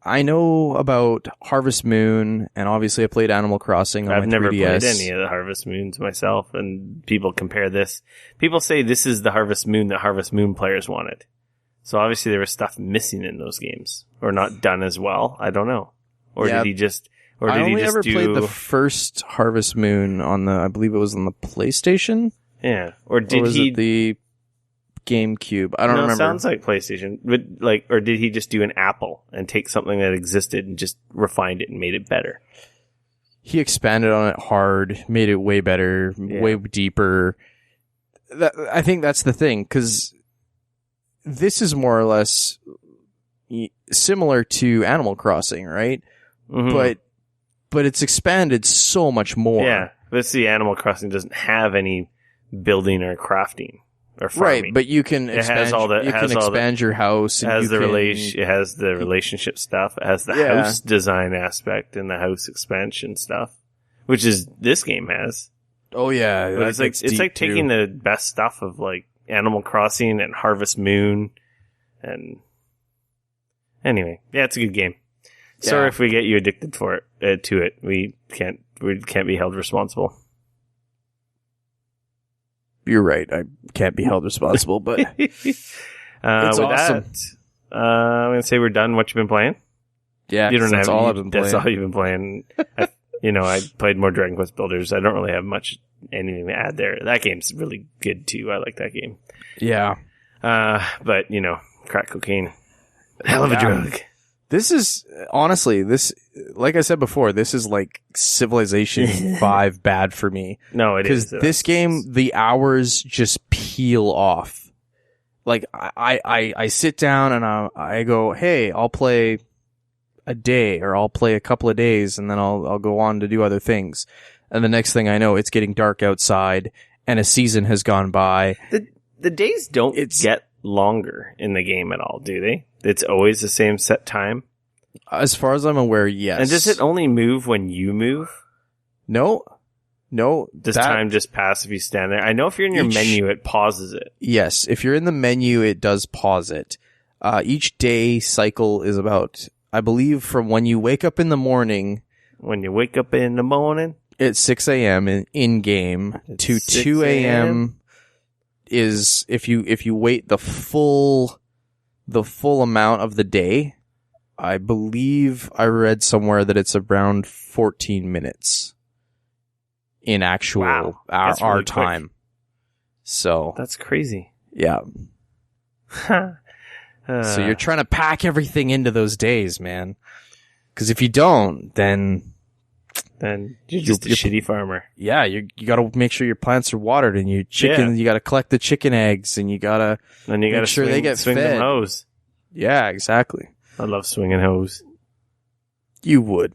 I know about Harvest Moon, and obviously I played Animal Crossing on my 3DS. I've never played any of the Harvest Moons myself, and people compare this. People say this is the Harvest Moon that Harvest Moon players wanted. So obviously there was stuff missing in those games, or not done as well. I don't know. Or did he just... Or did I only he just ever played the first Harvest Moon on I believe it was on the PlayStation? Yeah. Or was it the GameCube? I don't remember. It sounds like PlayStation. But or did he just do an Apple and take something that existed and just refined it and made it better? He expanded on it hard, made it way better, way deeper. I think that's the thing, because this is more or less similar to Animal Crossing, right? Mm-hmm. But it's expanded so much more. Yeah, let's see. Animal Crossing doesn't have any building or crafting or farming. Right, but you can expand your house. It has it has the relationship stuff. It has the house design aspect and the house expansion stuff, which is this game has. Oh yeah, but it's like taking the best stuff of like Animal Crossing and Harvest Moon, and anyway, yeah, it's a good game. Yeah. Sorry if we get you addicted to it. We can't be held responsible. You're right. I can't be held responsible, but it's awesome. That, I'm gonna say we're done. What you been playing? Yeah, you don't have all I've been playing. That's all you've been playing. I played more Dragon Quest Builders. I don't really have anything to add there. That game's really good too. I like that game. Yeah. But crack cocaine, hell of a drug. This is honestly, like I said before, this is like Civilization 5 bad for me. No, it is. Because this game, the hours just peel off. Like I sit down and I go, hey, I'll play a day or I'll play a couple of days and then I'll go on to do other things. And the next thing I know, it's getting dark outside and a season has gone by. The days don't get longer in the game at all, do they? It's always the same set time? As far as I'm aware, yes. And does it only move when you move? No. Does time just pass if you stand there? I know if you're in your menu, it pauses it. Yes, if you're in the menu, it does pause it. Each day cycle is about, I believe, from when you wake up in the morning. When you wake up in the morning? It's 6 a.m. in game to 2 a.m. is if you wait the full amount of the day. I believe I read somewhere that it's around 14 minutes in actual our really time. Quick. So that's crazy. Yeah. So you're trying to pack everything into those days, man. Because if you don't, then you're just a shitty farmer. Yeah, you got to make sure your plants are watered, and your chicken. You got to collect the chicken eggs, and you got to make sure they get swing fed. Them hose. Yeah, exactly. I love swinging hose. You would.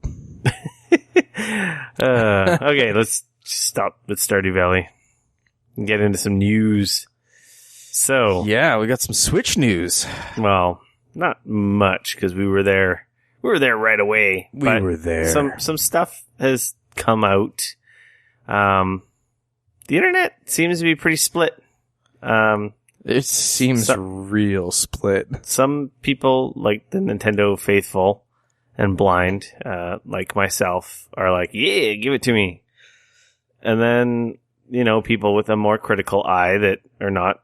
Okay, let's stop with Stardew Valley and get into some news. So yeah, we got some Switch news. Well, not much because we were there. We were there right away. We were there. Some stuff has come out. The internet seems to be pretty split. It seems real split. Some people, like the Nintendo faithful and blind, like myself, are like, yeah, give it to me. And then, people with a more critical eye that are not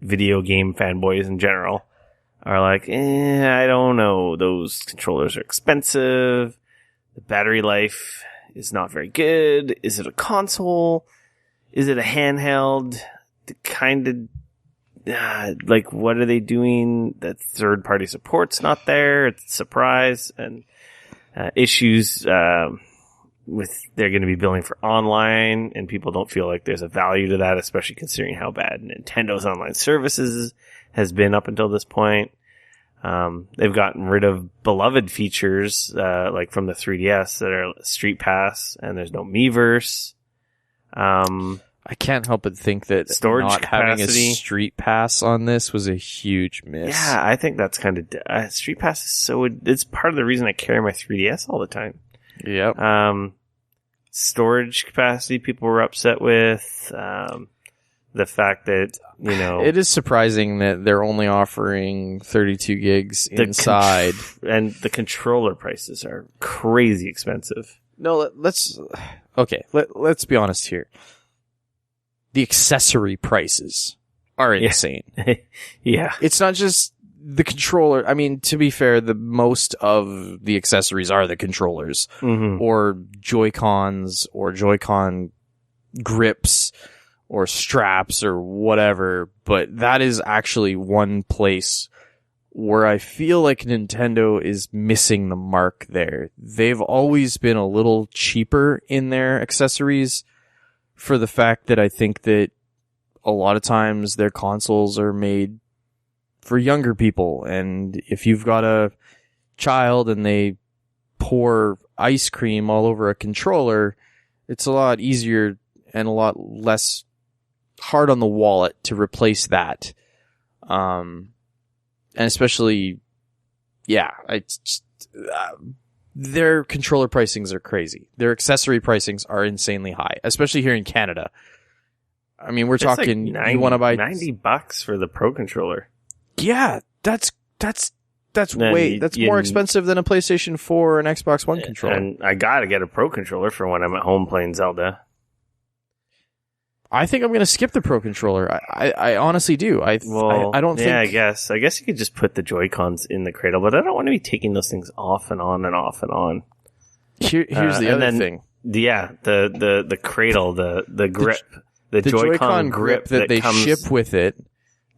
video game fanboys in general are like, I don't know. Those controllers are expensive. The battery life is not very good. Is it a console? Is it a handheld? The kind of, what are they doing? That third-party support's not there. It's a surprise. And issues with they're going to be billing for online, and people don't feel like there's a value to that, especially considering how bad Nintendo's online services has been up until this point. They've gotten rid of beloved features, like from the 3DS that are Street Pass, and there's no Miiverse. I can't help but think that storage not capacity. Having a Street Pass on this was a huge miss. Yeah, I think that's kind of Street Pass is it's part of the reason I carry my 3DS all the time. Yep. Storage capacity people were upset with. The fact that, it is surprising that they're only offering 32 gigs inside. And the controller prices are crazy expensive. No, let's be honest here. The accessory prices are insane. Yeah. It's not just the controller. I mean, to be fair, the most of the accessories are the controllers, or Joy-Cons, or Joy-Con grips, or straps, or whatever. But that is actually one place where I feel like Nintendo is missing the mark there. They've always been a little cheaper in their accessories, for the fact that I think that a lot of times their consoles are made for younger people. And if you've got a child and they pour ice cream all over a controller, it's a lot easier and a lot less hard on the wallet to replace that. And especially, their controller pricings are crazy. Their accessory pricings are insanely high, especially here in Canada. I mean, we're talking, like 90, you want to buy $90 for the Pro controller. Yeah, that's more expensive than a PlayStation 4 or an Xbox One controller. And I gotta get a Pro controller for when I'm at home playing Zelda. I think I'm going to skip the Pro controller. I honestly do. I don't think... Yeah, I guess you could just put the Joy-Cons in the cradle, but I don't want to be taking those things off and on and off and on. Here's the other thing. Yeah, the cradle, the grip, the Joy-Con grip that they ship with it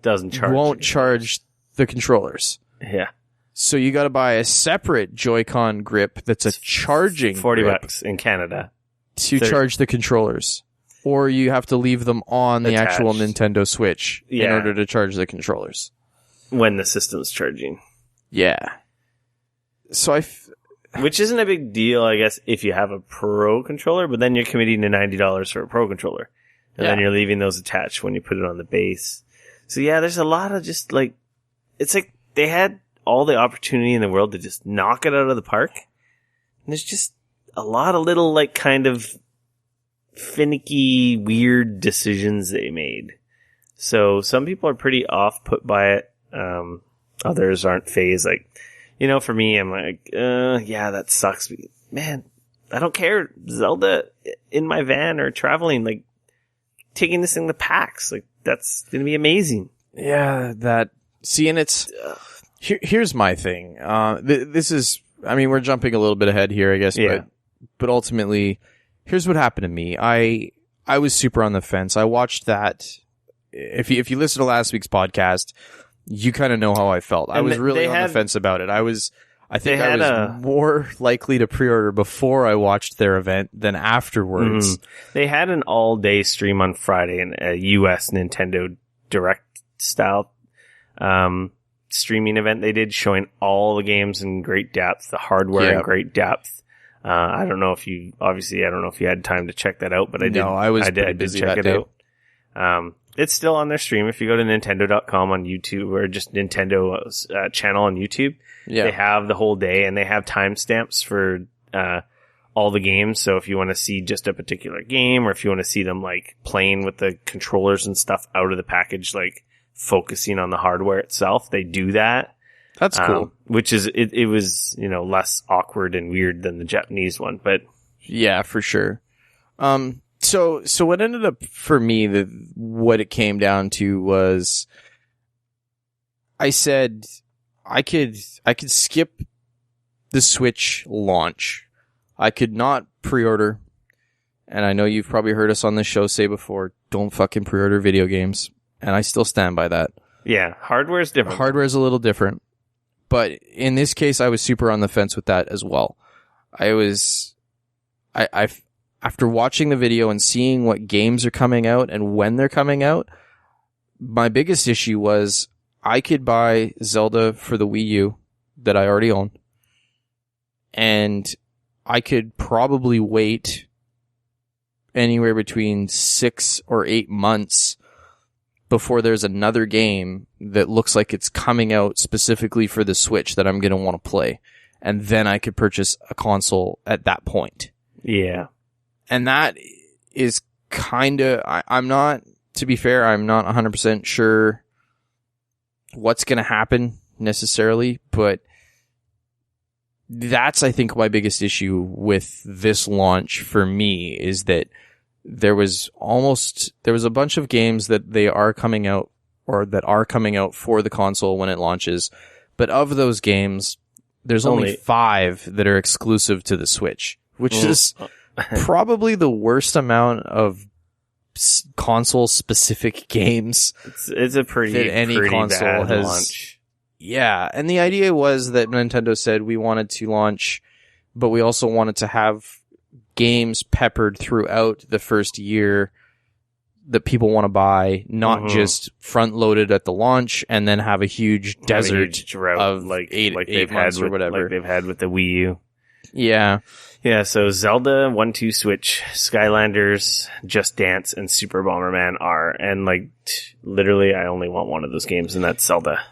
won't charge the controllers. Yeah. So you got to buy a separate Joy-Con grip that's a charging $40 in Canada to charge the controllers. Or you have to leave them on the actual Nintendo Switch in order to charge the controllers. When the system's charging. Yeah. So which isn't a big deal, I guess, if you have a Pro controller, but then you're committing to $90 for a Pro controller. And then you're leaving those attached when you put it on the base. So yeah, there's a lot of just like, it's like they had all the opportunity in the world to just knock it out of the park. And there's just a lot of little like kind of finicky, weird decisions they made. So some people are pretty off put by it. Others aren't phased. Like, for me, I'm like, yeah, that sucks. Man, I don't care. Zelda in my van or traveling, like taking this thing to PAX, like that's going to be amazing. Yeah, and it's, here's my thing. This is, I mean, we're jumping a little bit ahead here, I guess, but ultimately, here's what happened to me. I was super on the fence. I watched that. If you listen to last week's podcast, you kind of know how I felt. I was really on the fence about it. I think I was more likely to pre-order before I watched their event than afterwards. They had an all-day stream on Friday, in a US Nintendo Direct style streaming event they did, showing all the games in great depth, the hardware in great depth. I don't know if you had time to check that out, but I did. No, I was pretty busy check that it day. out. It's still on their stream. If you go to Nintendo.com on YouTube, or just Nintendo's channel on YouTube, they have the whole day, and they have timestamps for all the games. So if you want to see just a particular game, or if you want to see them like playing with the controllers and stuff out of the package, like focusing on the hardware itself, they do that. That's cool. Which is, it was, less awkward and weird than the Japanese one, but yeah, for sure. So what ended up for me, what it came down to was, I said I could skip the Switch launch. I could not pre-order, and I know you've probably heard us on this show say before, don't fucking pre-order video games, and I still stand by that. Yeah, hardware's different. Hardware's a little different, but in this case, I was super on the fence with that as well. After watching the video and seeing what games are coming out and when they're coming out, my biggest issue was I could buy Zelda for the Wii U that I already own, and I could probably wait anywhere between 6 or 8 months before there's another game that looks like it's coming out specifically for the Switch that I'm going to want to play. And then I could purchase a console at that point. Yeah. And that is kind of, I'm not, to be fair, I'm not 100% sure what's going to happen necessarily, but that's, I think, my biggest issue with this launch for me is that there was a bunch of games that they are coming out, or that are coming out for the console when it launches, but of those games, there's only 5 that are exclusive to the Switch, which is probably the worst amount of console-specific games. It's a pretty console bad has launch. Yeah, and the idea was that Nintendo said we wanted to launch, but we also wanted to have games peppered throughout the first year that people want to buy, not just front-loaded at the launch and then have a huge desert drought of like eight months or whatever. Like they've had with the Wii U. Yeah. Yeah, so Zelda 1-2 Switch, Skylanders, Just Dance, and Super Bomberman are, and literally I only want one of those games, and that's Zelda.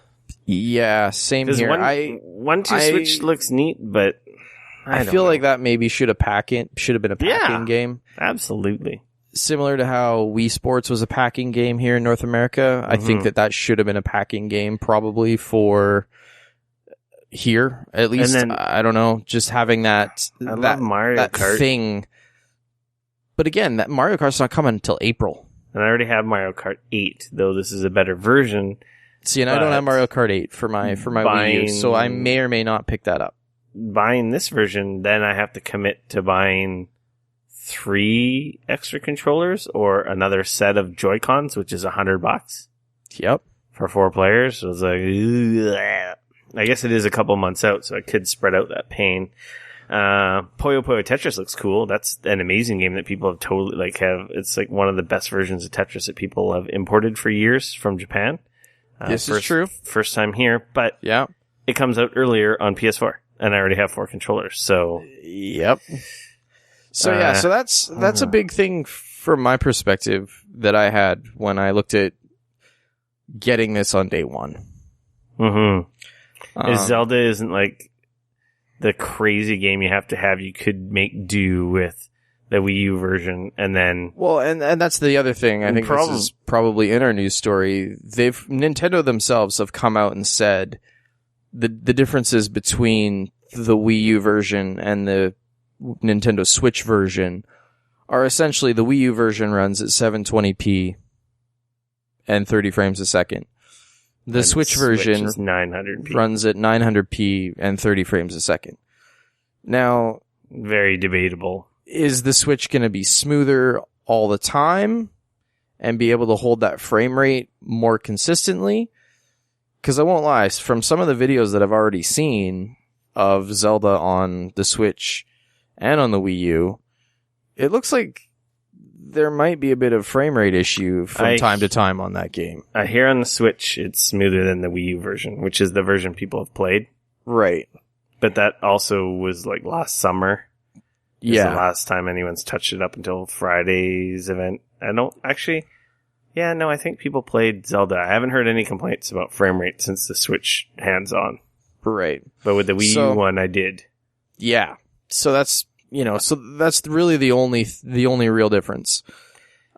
Yeah, same here. 1-2 Switch looks neat, but I feel like that maybe should have been a packing game. Absolutely. Similar to how Wii Sports was a packing game here in North America, I think that should have been a packing game probably for here, at least. Then, I don't know, just having that Mario Kart thing. But again, that Mario Kart's not coming until April. And I already have Mario Kart 8, though this is a better version. See, and I don't have Mario Kart 8 for my Wii U, so I may or may not pick that up. Buying this version, then I have to commit to buying 3 extra controllers or another set of Joy-Cons, which is $100. Yep. For 4 players. So it's like, ugh. I guess it is a couple months out, so I could spread out that pain. Puyo Puyo Tetris looks cool. That's an amazing game that people have totally it's like one of the best versions of Tetris that people have imported for years from Japan. This is true. First time here, but yeah, it comes out earlier on PS4, and I already have 4 controllers. So yep. So yeah, so that's a big thing from my perspective that I had when I looked at getting this on day one. Zelda isn't like the crazy game you have to have. You could make do with the Wii U version, and then... Well, and that's the other thing. I think this is probably in our news story. Nintendo themselves have come out and said the differences between the Wii U version and the Nintendo Switch version are essentially the Wii U version runs at 720p and 30 frames a second. The Switch version is 900p. Runs at 900p and 30 frames a second. Now, very debatable. Is the Switch going to be smoother all the time and be able to hold that frame rate more consistently? Because I won't lie, from some of the videos that I've already seen of Zelda on the Switch and on the Wii U, it looks like there might be a bit of frame rate issue from time to time on that game. I hear on the Switch it's smoother than the Wii U version, which is the version people have played. Right. But that also was like last summer. Yeah. The last time anyone's touched it up until Friday's event. I think people played Zelda. I haven't heard any complaints about frame rate since the Switch hands-on. Right. But with the Wii U one, I did. Yeah. So that's really the only real difference.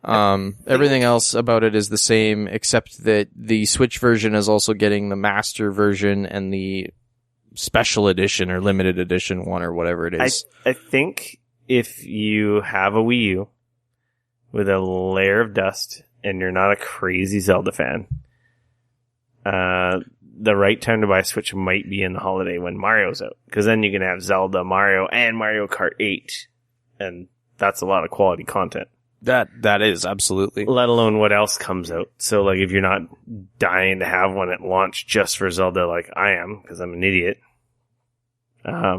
Everything else about it is the same, except that the Switch version is also getting the Master version and the Special Edition or Limited Edition one or whatever it is. I think if you have a Wii U with a layer of dust and you're not a crazy Zelda fan, the right time to buy a Switch might be in the holiday when Mario's out. Because then you can have Zelda, Mario, and Mario Kart 8. And that's a lot of quality content. That is, absolutely. Let alone what else comes out. So, like, if you're not dying to have one at launch just for Zelda like I am, because I'm an idiot, I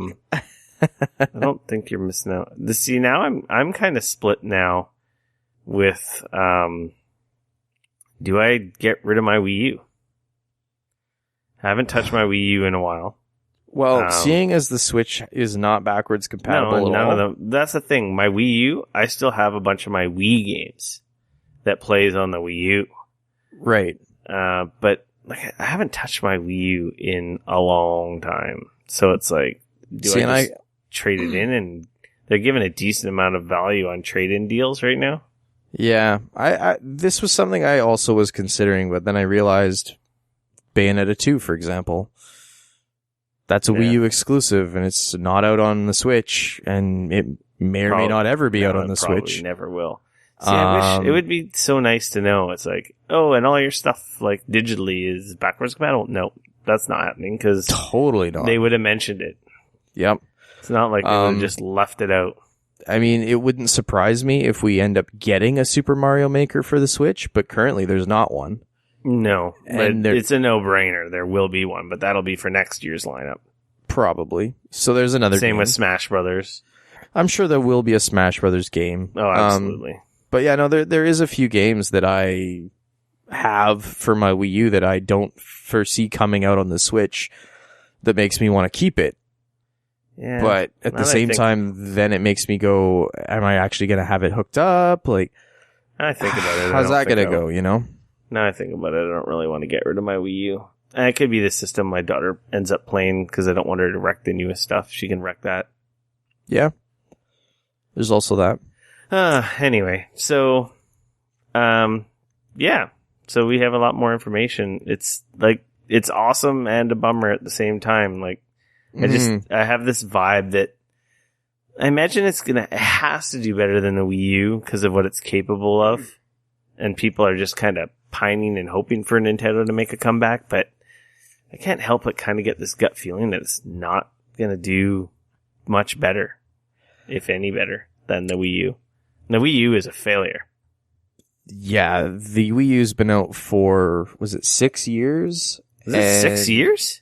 don't think you're missing out. See, now I'm kind of split now with, do I get rid of my Wii U? I haven't touched my Wii U in a while. Well, seeing as the Switch is not backwards compatible at all. Of them. That's the thing. My Wii U, I still have a bunch of my Wii games that plays on the Wii U. Right. But like, I haven't touched my Wii U in a long time. So it's like, I trade it in? And they're giving a decent amount of value on trade-in deals right now. Yeah. This was something I also was considering, but then I realized Bayonetta 2, for example. That's a Wii U exclusive, and it's not out on the Switch, and it may or may not ever be out on the Switch. Never will. See, I wish it would be so nice to know. It's like, oh, and all your stuff like digitally is backwards compatible. No, that's not happening because totally not. They would have mentioned it. Yep. It's not like they would have just left it out. I mean, it wouldn't surprise me if we end up getting a Super Mario Maker for the Switch, but currently there's not one. No, and it's a no-brainer. There will be one, but that'll be for next year's lineup. Probably. So there's another Same game. with Smash Brothers. I'm sure there will be a Smash Brothers game. Oh, absolutely. But yeah, no, there is a few games that I have for my Wii U that I don't foresee coming out on the Switch that makes me want to keep it. Yeah, but at the same time, then it makes me go, am I actually going to have it hooked up? Like, I think about it. How's that going to go, you know? Now I think about it, I don't really want to get rid of my Wii U. And it could be the system my daughter ends up playing because I don't want her to wreck the newest stuff. She can wreck that. Yeah. There's also that. Anyway, so, yeah. So we have a lot more information. It's like, it's awesome and a bummer at the same time. Like, I have this vibe that I imagine it has to do better than the Wii U because of what it's capable of. And people are just kind of pining and hoping for Nintendo to make a comeback, but I can't help but kind of get this gut feeling that it's not going to do much better, if any better, than the Wii U. And the Wii U is a failure. Yeah, the Wii U's been out for, was it 6 years? Is it 6 years?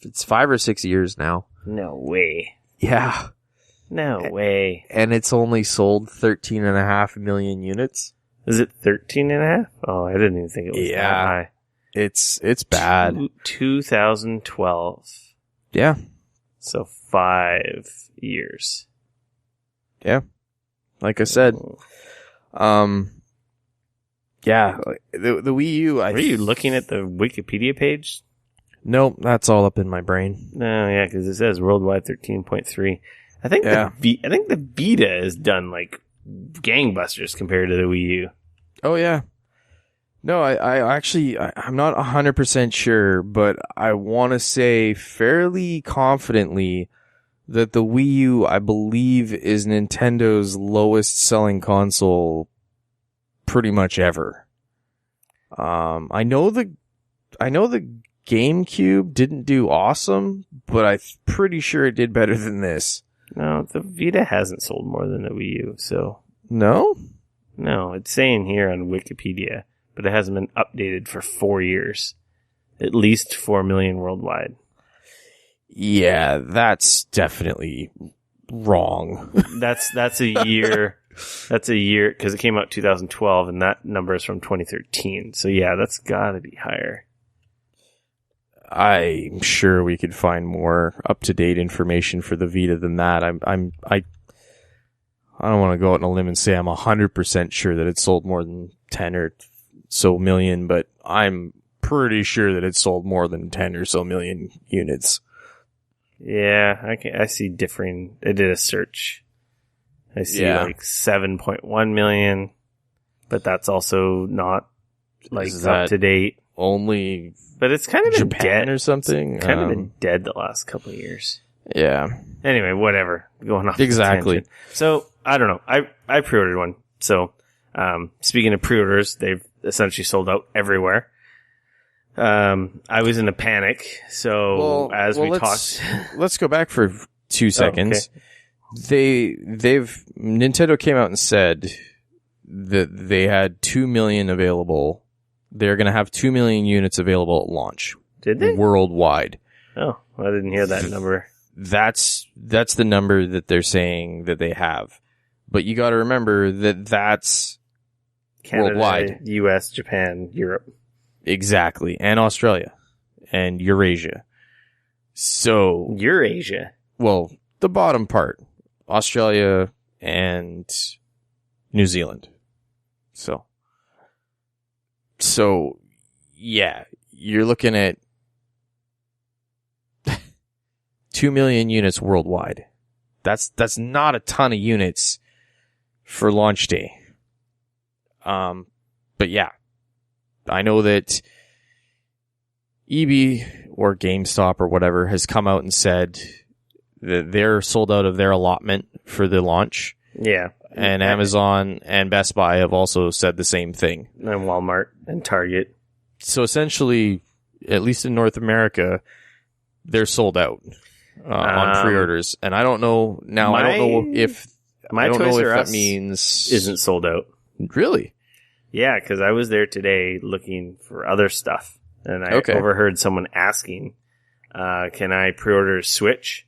It's 5 or 6 years now. No way. Yeah. No way. And it's only sold 13.5 million units. Is it 13.5? Oh, I didn't even think it was that high. It's bad. 2012. Yeah. So 5 years. Yeah. Like I said. Yeah. The Wii U. Were you looking at the Wikipedia page? Nope. That's all up in my brain. No, yeah, because it says worldwide 13.3. I think the Vita is done like gangbusters compared to the Wii U. Oh yeah. No, I'm not 100% sure, but I want to say fairly confidently that the Wii U, I believe, is Nintendo's lowest selling console pretty much ever. I know the GameCube didn't do awesome, but I'm pretty sure it did better than this. No, the Vita hasn't sold more than the Wii U, so... No? No, it's saying here on Wikipedia, but it hasn't been updated for 4 years. At least 4 million worldwide. Yeah, that's definitely wrong. That's a year... That's a year, because it came out 2012, and that number is from 2013. So yeah, that's gotta be higher. I'm sure we could find more up-to-date information for the Vita than that. I don't want to go out on a limb and say I'm 100% sure that it sold more than 10 or so million, but I'm pretty sure that it sold more than 10 or so million units. Yeah, I see differing. I did a search. I see like 7.1 million, but that's also not like up to date. Only, but it's kind of Japan been dead or something. It's kind of been dead the last couple of years. Yeah. Anyway, whatever. Going off exactly. So I don't know. I pre-ordered one. So speaking of pre-orders, they've essentially sold out everywhere. I was in a panic. So let's go back for 2 seconds. Oh, okay. Nintendo came out and said that they had 2 million available. They're going to have 2 million units available at launch. Did they? Worldwide. Oh, I didn't hear that number. That's the number that they're saying that they have. But you got to remember that that's Canada, worldwide. US, Japan, Europe. Exactly. And Australia. And Eurasia. So. Eurasia? Well, the bottom part. Australia and New Zealand. So yeah, you're looking at 2 million units worldwide. That's not a ton of units for launch day. But yeah, I know that EB or GameStop or whatever has come out and said that they're sold out of their allotment for the launch. Yeah. And Amazon and Best Buy have also said the same thing. And Walmart and Target. So essentially, at least in North America, they're sold out on pre-orders. And I don't know now. I don't know if that means isn't sold out. Really? Yeah, because I was there today looking for other stuff, and I overheard someone asking, "Can I pre-order a Switch?"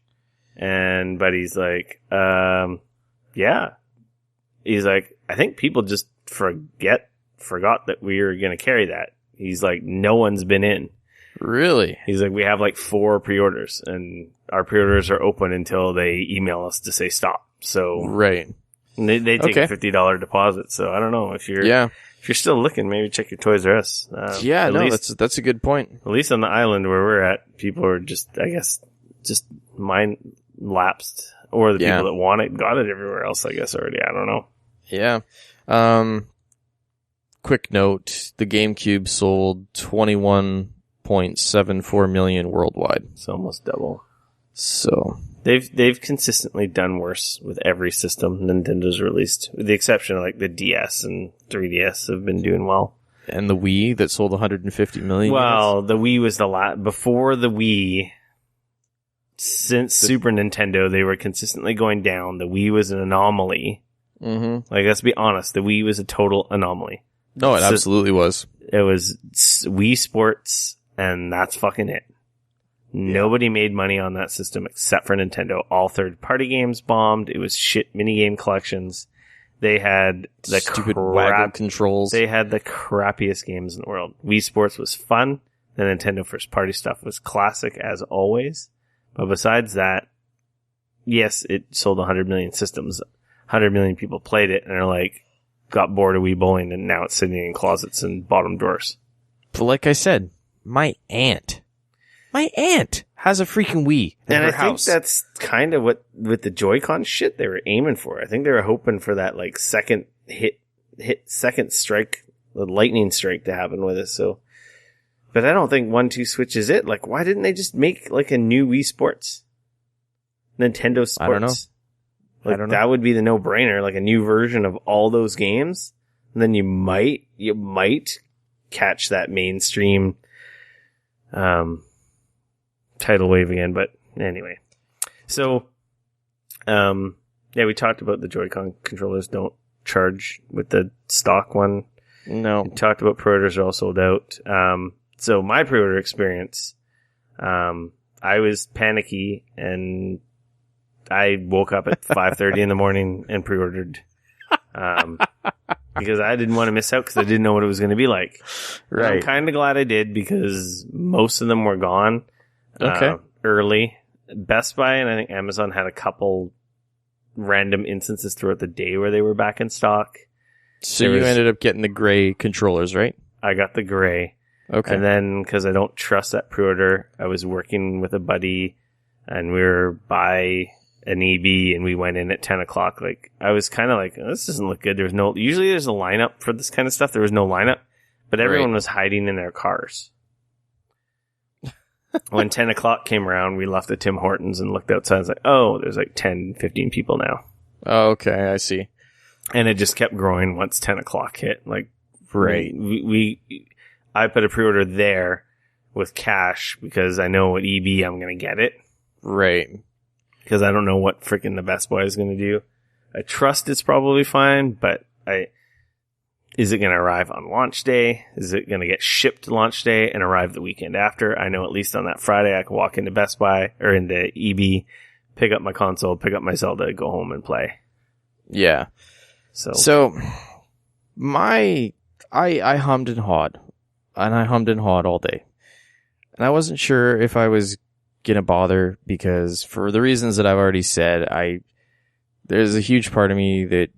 And Buddy's like, "Yeah." He's like, "I think people just forgot that we were going to carry that." He's like, "No one's been in." Really? He's like, "We have like 4 pre-orders, and our pre-orders are open until they email us to say stop." So right, they take a $50 deposit. So I don't know if you're still looking, maybe check your Toys R Us. That's a good point. At least on the island where we're at, people are just mind lapsed, or the people that want it got it everywhere else. I guess already. I don't know. Yeah. Quick note: the GameCube sold 21.74 million worldwide. It's almost double. So they've consistently done worse with every system Nintendo's released, with the exception of like the DS and 3DS have been doing well. And the Wii that sold 150 million. Well, the Wii was before the Wii. Since Super Nintendo, they were consistently going down. The Wii was an anomaly. Mm-hmm. Like, let's be honest, the Wii was a total anomaly. No, it absolutely was. It was Wii Sports, and that's fucking it. Nobody made money on that system except for Nintendo. All third-party games bombed. It was shit minigame collections. They had the stupid waggle controls. They had the crappiest games in the world. Wii Sports was fun. The Nintendo first-party stuff was classic as always. But besides that, yes, it sold 100 million systems. 100 million people played it and are like, got bored of Wii Bowling, and now it's sitting in closets and bottom drawers. But like I said, my aunt My aunt has a freaking Wii in her house. Think that's kind of what, with the Joy-Con shit, they were aiming for. I think they were hoping for that, like, second second strike, the lightning strike to happen with it, so. But I don't think 1-2 Switch is it. Like, why didn't they just make, like, a new Wii Sports? Nintendo Sports? I don't know. Like, that would be the no-brainer, like a new version of all those games. And then you might catch that mainstream, tidal wave again. But anyway. So, we talked about the Joy-Con controllers don't charge with the stock one. No. We talked about Preorders are all sold out. So my pre-order experience, I was panicky and I woke up at 5:30 in the morning and pre-ordered, because I didn't want to miss out because I didn't know what it was going to be like. Right. I'm kind of glad I did because most of them were gone. Early. Best Buy and I think Amazon had a couple random instances throughout the day where they were back in stock. So you ended up getting the gray controllers, right? I got the gray. Okay. And then, because I don't trust that pre-order, I was working with a buddy, and we were by an EB, and we went in at 10 o'clock. Like, I was kind of like, oh, this doesn't look good. Usually there's a lineup for this kind of stuff. There was no lineup, but everyone was hiding in their cars. When 10 o'clock came around, we left the Tim Hortons and looked outside. I was like, oh, there's like 10, 15 people now. Oh, okay, I see. And it just kept growing once 10 o'clock hit. Like, I put a pre-order there with cash because I know at EB I'm going to get it. Right. Because I don't know what freaking the Best Buy is going to do. I trust it's probably fine, but is it going to arrive on launch day? Is it going to get shipped launch day and arrive the weekend after? I know at least on that Friday I can walk into Best Buy or into EB, pick up my console, pick up my Zelda, go home and play. Yeah. So I hummed and hawed. And I hummed and hawed all day. And I wasn't sure if I was going to bother because for the reasons that I've already said, there's a huge part of me that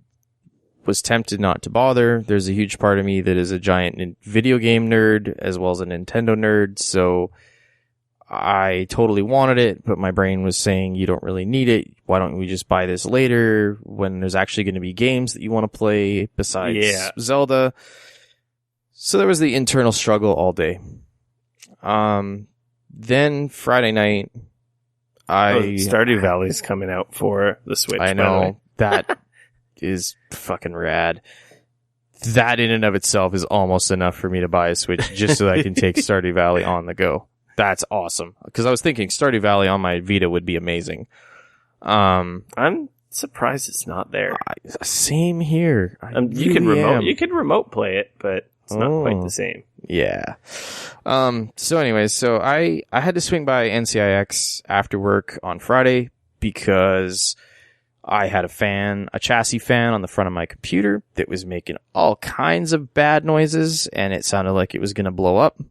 was tempted not to bother. There's a huge part of me that is a giant video game nerd as well as a Nintendo nerd. So I totally wanted it, but my brain was saying, you don't really need it. Why don't we just buy this later when there's actually going to be games that you want to play besides Zelda? So there was the internal struggle all day. Then Friday night, Stardew Valley's coming out for the Switch. I know. That is fucking rad. That in and of itself is almost enough for me to buy a Switch just so that I can take Stardew Valley on the go. That's awesome. Because I was thinking Stardew Valley on my Vita would be amazing. I'm surprised it's not there. Same here. You could remote play it, but it's not quite the same. Yeah. So anyways, so I had to swing by NCIX after work on Friday because I had a chassis fan on the front of my computer that was making all kinds of bad noises and it sounded like it was going to blow up.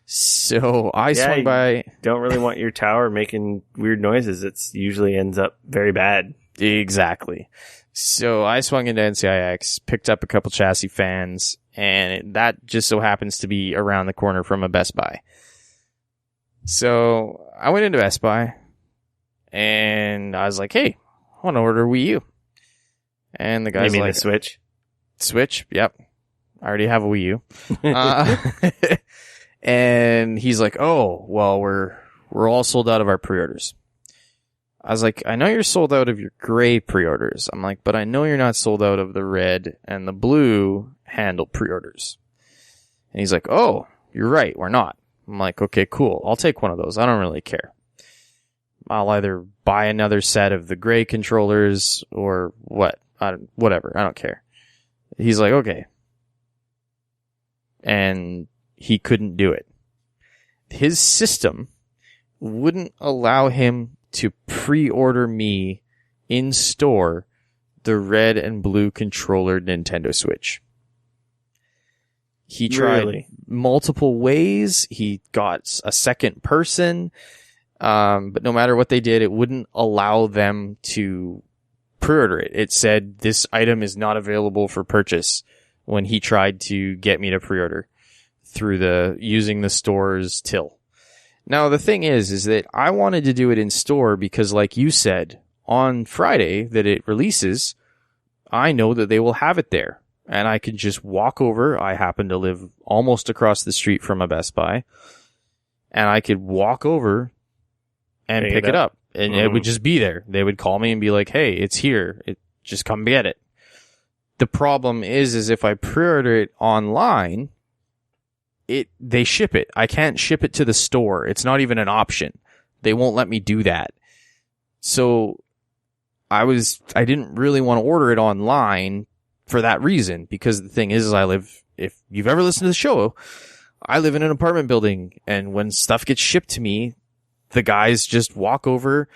So I swung by. Don't really want your tower making weird noises. It usually ends up very bad. Exactly. So I swung into NCIX, picked up a couple chassis fans, and that just so happens to be around the corner from a Best Buy. So I went into Best Buy, and I was like, hey, I want to order a Wii U. And the guy's like... the Switch? Switch, yep. I already have a Wii U. And he's like, oh, well, we're all sold out of our pre-orders. I was like, I know you're sold out of your gray pre-orders. I'm like, but I know you're not sold out of the red and the blue handle pre-orders. And he's like, oh, you're right, we're not. I'm like, okay, cool. I'll take one of those. I don't really care. I'll either buy another set of the gray controllers or whatever. I don't care. He's like, okay. And he couldn't do it. His system wouldn't allow him to pre-order me in store the red and blue controller Nintendo Switch. He tried multiple ways. He got a second person. But no matter what they did, it wouldn't allow them to pre-order it. It said this item is not available for purchase when he tried to get me to pre-order through using the store's till. Now, the thing is that I wanted to do it in store because, like you said, on Friday that it releases, I know that they will have it there. And I could just walk over. I happen to live almost across the street from a Best Buy. And I could walk over and pick it up. And it would just be there. They would call me and be like, hey, it's here. Just come get it. The problem is if I pre-order it online, they ship it. I can't ship it to the store. It's not even an option. They won't let me do that. So I didn't really want to order it online for that reason, because the thing is if you've ever listened to the show, I live in an apartment building, and when stuff gets shipped to me, the guys just walk over,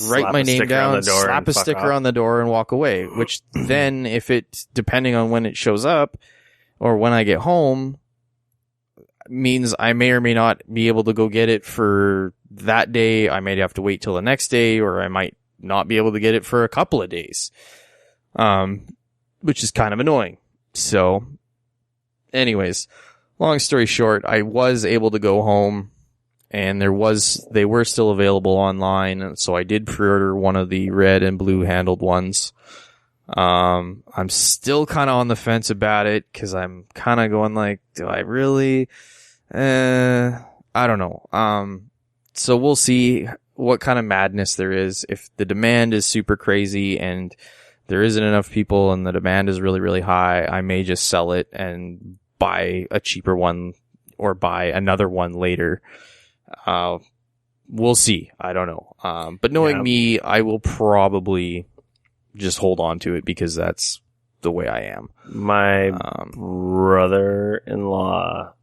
write my name down, slap a sticker on the door, and walk away, which then, depending on when it shows up or when I get home, means I may or may not be able to go get it for that day. I might have to wait till the next day, or I might not be able to get it for a couple of days. Which is kind of annoying. So, anyways, long story short, I was able to go home, and they were still available online, and so I did pre-order one of the red and blue handled ones. I'm still kind of on the fence about it, because I'm kind of going like, do I really? I don't know. So we'll see what kind of madness there is. If the demand is super crazy and there isn't enough people and the demand is really, really high, I may just sell it and buy a cheaper one or buy another one later. We'll see. I don't know. But knowing me, I will probably just hold on to it because that's the way I am. My brother-in-law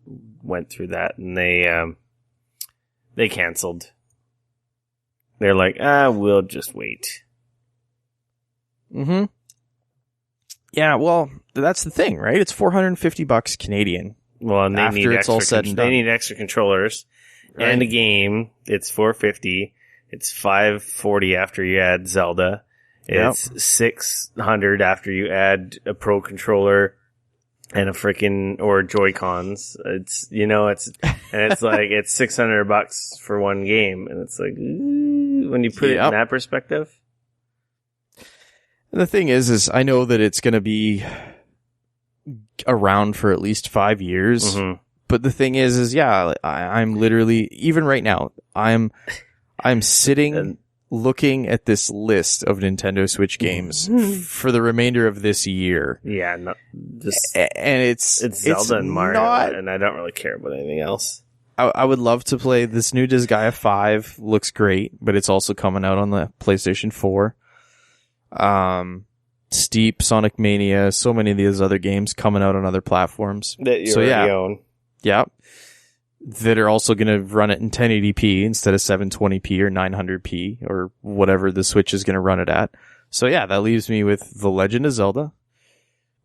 went through that, and they canceled. They're like, we'll just wait. Mm-hmm. Yeah, well, that's the thing, right? It's $450 Canadian. Well, and they need extra controllers and a game. It's $450. It's $540 after you add Zelda. It's $600 after you add a Pro controller and a or Joy-Cons. It's like it's $600 for one game, and it's like when you put it in that perspective. And the thing is I know that it's going to be around for at least 5 years. Mm-hmm. But the thing is I'm literally, even right now, I'm sitting looking at this list of Nintendo Switch games for the remainder of this year. Yeah, and it's Zelda and Mario, and I don't really care about anything else. I would love to play this new Disgaea 5. Looks great, but it's also coming out on the PlayStation 4. Steep, Sonic Mania, so many of these other games coming out on other platforms. That you already own. Yeah. That are also going to run it in 1080p instead of 720p or 900p or whatever the Switch is going to run it at. So yeah, that leaves me with The Legend of Zelda.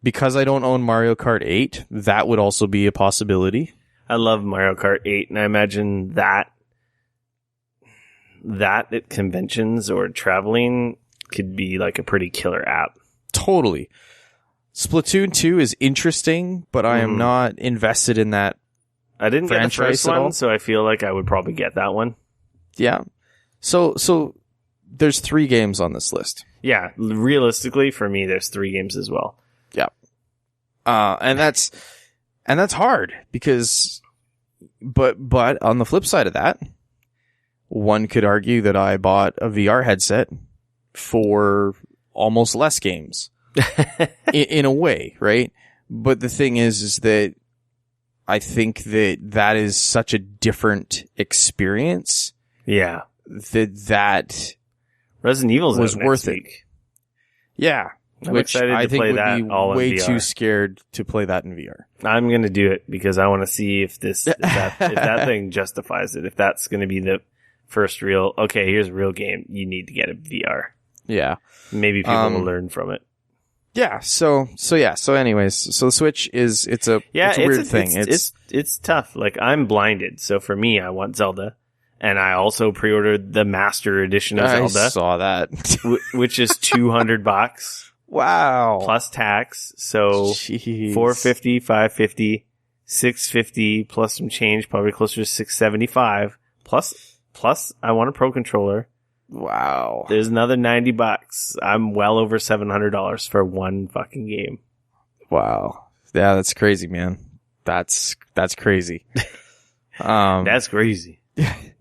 Because I don't own Mario Kart 8, that would also be a possibility. I love Mario Kart 8, and I imagine that at conventions or traveling could be like a pretty killer app. Totally. Splatoon 2 is interesting, but I am not invested in that. I didn't get the first one, so I feel like I would probably get that one. Yeah. So there's 3 games on this list. Yeah, realistically, for me, there's 3 games as well. Yeah. And that's hard because, but on the flip side of that, one could argue that I bought a VR headset for almost less games in a way, right? But the thing is that I think that is such a different experience. Yeah. That Resident Evil was worth it. Yeah. Which I think would be way too scared to play that in VR. I'm going to do it because I want to see if that thing justifies it. If that's going to be the first real, okay, here's a real game. You need to get a VR. Yeah. Maybe people will learn from it. Yeah. So anyways, so the Switch it's a weird thing. It's tough. Like, I'm blinded. So for me, I want Zelda. And I also pre-ordered the Master Edition of Zelda. I saw that. Which is $200. Wow. Plus tax. So Jeez. $450, $550, $650 plus some change, probably closer to $675 Plus, I want a Pro Controller. Wow. There's another $90. I'm well over $700 for one fucking game. Wow. Yeah, that's crazy, man. That's crazy. That's crazy.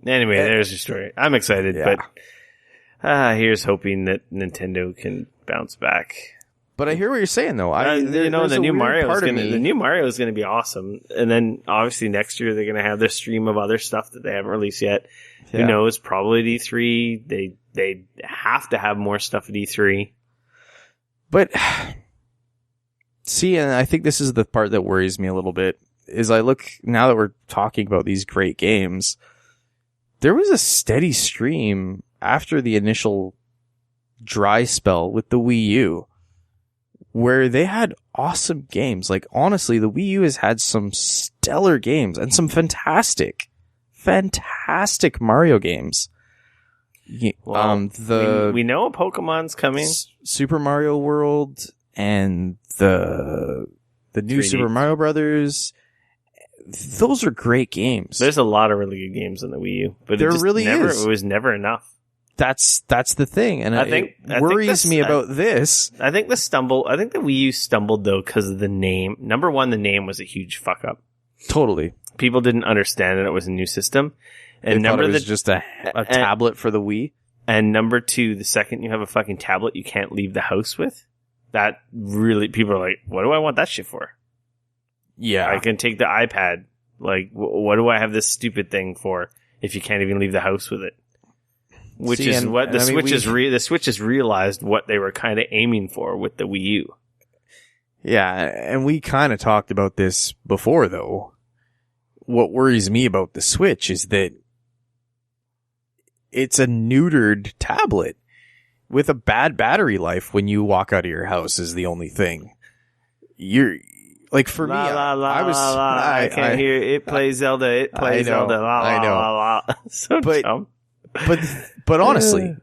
Anyway, there's your story. I'm excited, but here's hoping that Nintendo can bounce back. But I hear what you're saying, though. The new Mario is going to be awesome, and then obviously next year they're going to have their stream of other stuff that they haven't released yet. Yeah. Who knows? Probably at E3. They have to have more stuff at E3. But see, and I think this is the part that worries me a little bit. Is I look now that we're talking about these great games, there was a steady stream after the initial dry spell with the Wii U, where they had awesome games. Like, honestly, the Wii U has had some stellar games and some fantastic Mario games. Well, we know Pokemon's coming. Super Mario World and the new 3D. Super Mario Brothers. Those are great games. There's a lot of really good games on the Wii U, but it was never enough. That's the thing, and it worries me about this. I think the Wii U stumbled though because of the name. Number one, the name was a huge fuck up. Totally, people didn't understand that it was a new system, and it was just a tablet for the Wii. And number two, the second you have a fucking tablet, you can't leave the house with. That really, people are like, "What do I want that shit for?" Yeah, I can take the iPad. Like, what do I have this stupid thing for if you can't even leave the house with it? Which is what the Switch has realized what they were kind of aiming for with the Wii U. Yeah, and we kind of talked about this before, though. What worries me about the Switch is that it's a neutered tablet with a bad battery life when you walk out of your house is the only thing. You're... Like, for me, I can't hear it. Plays Zelda. It plays Zelda. I know. So dumb. But honestly,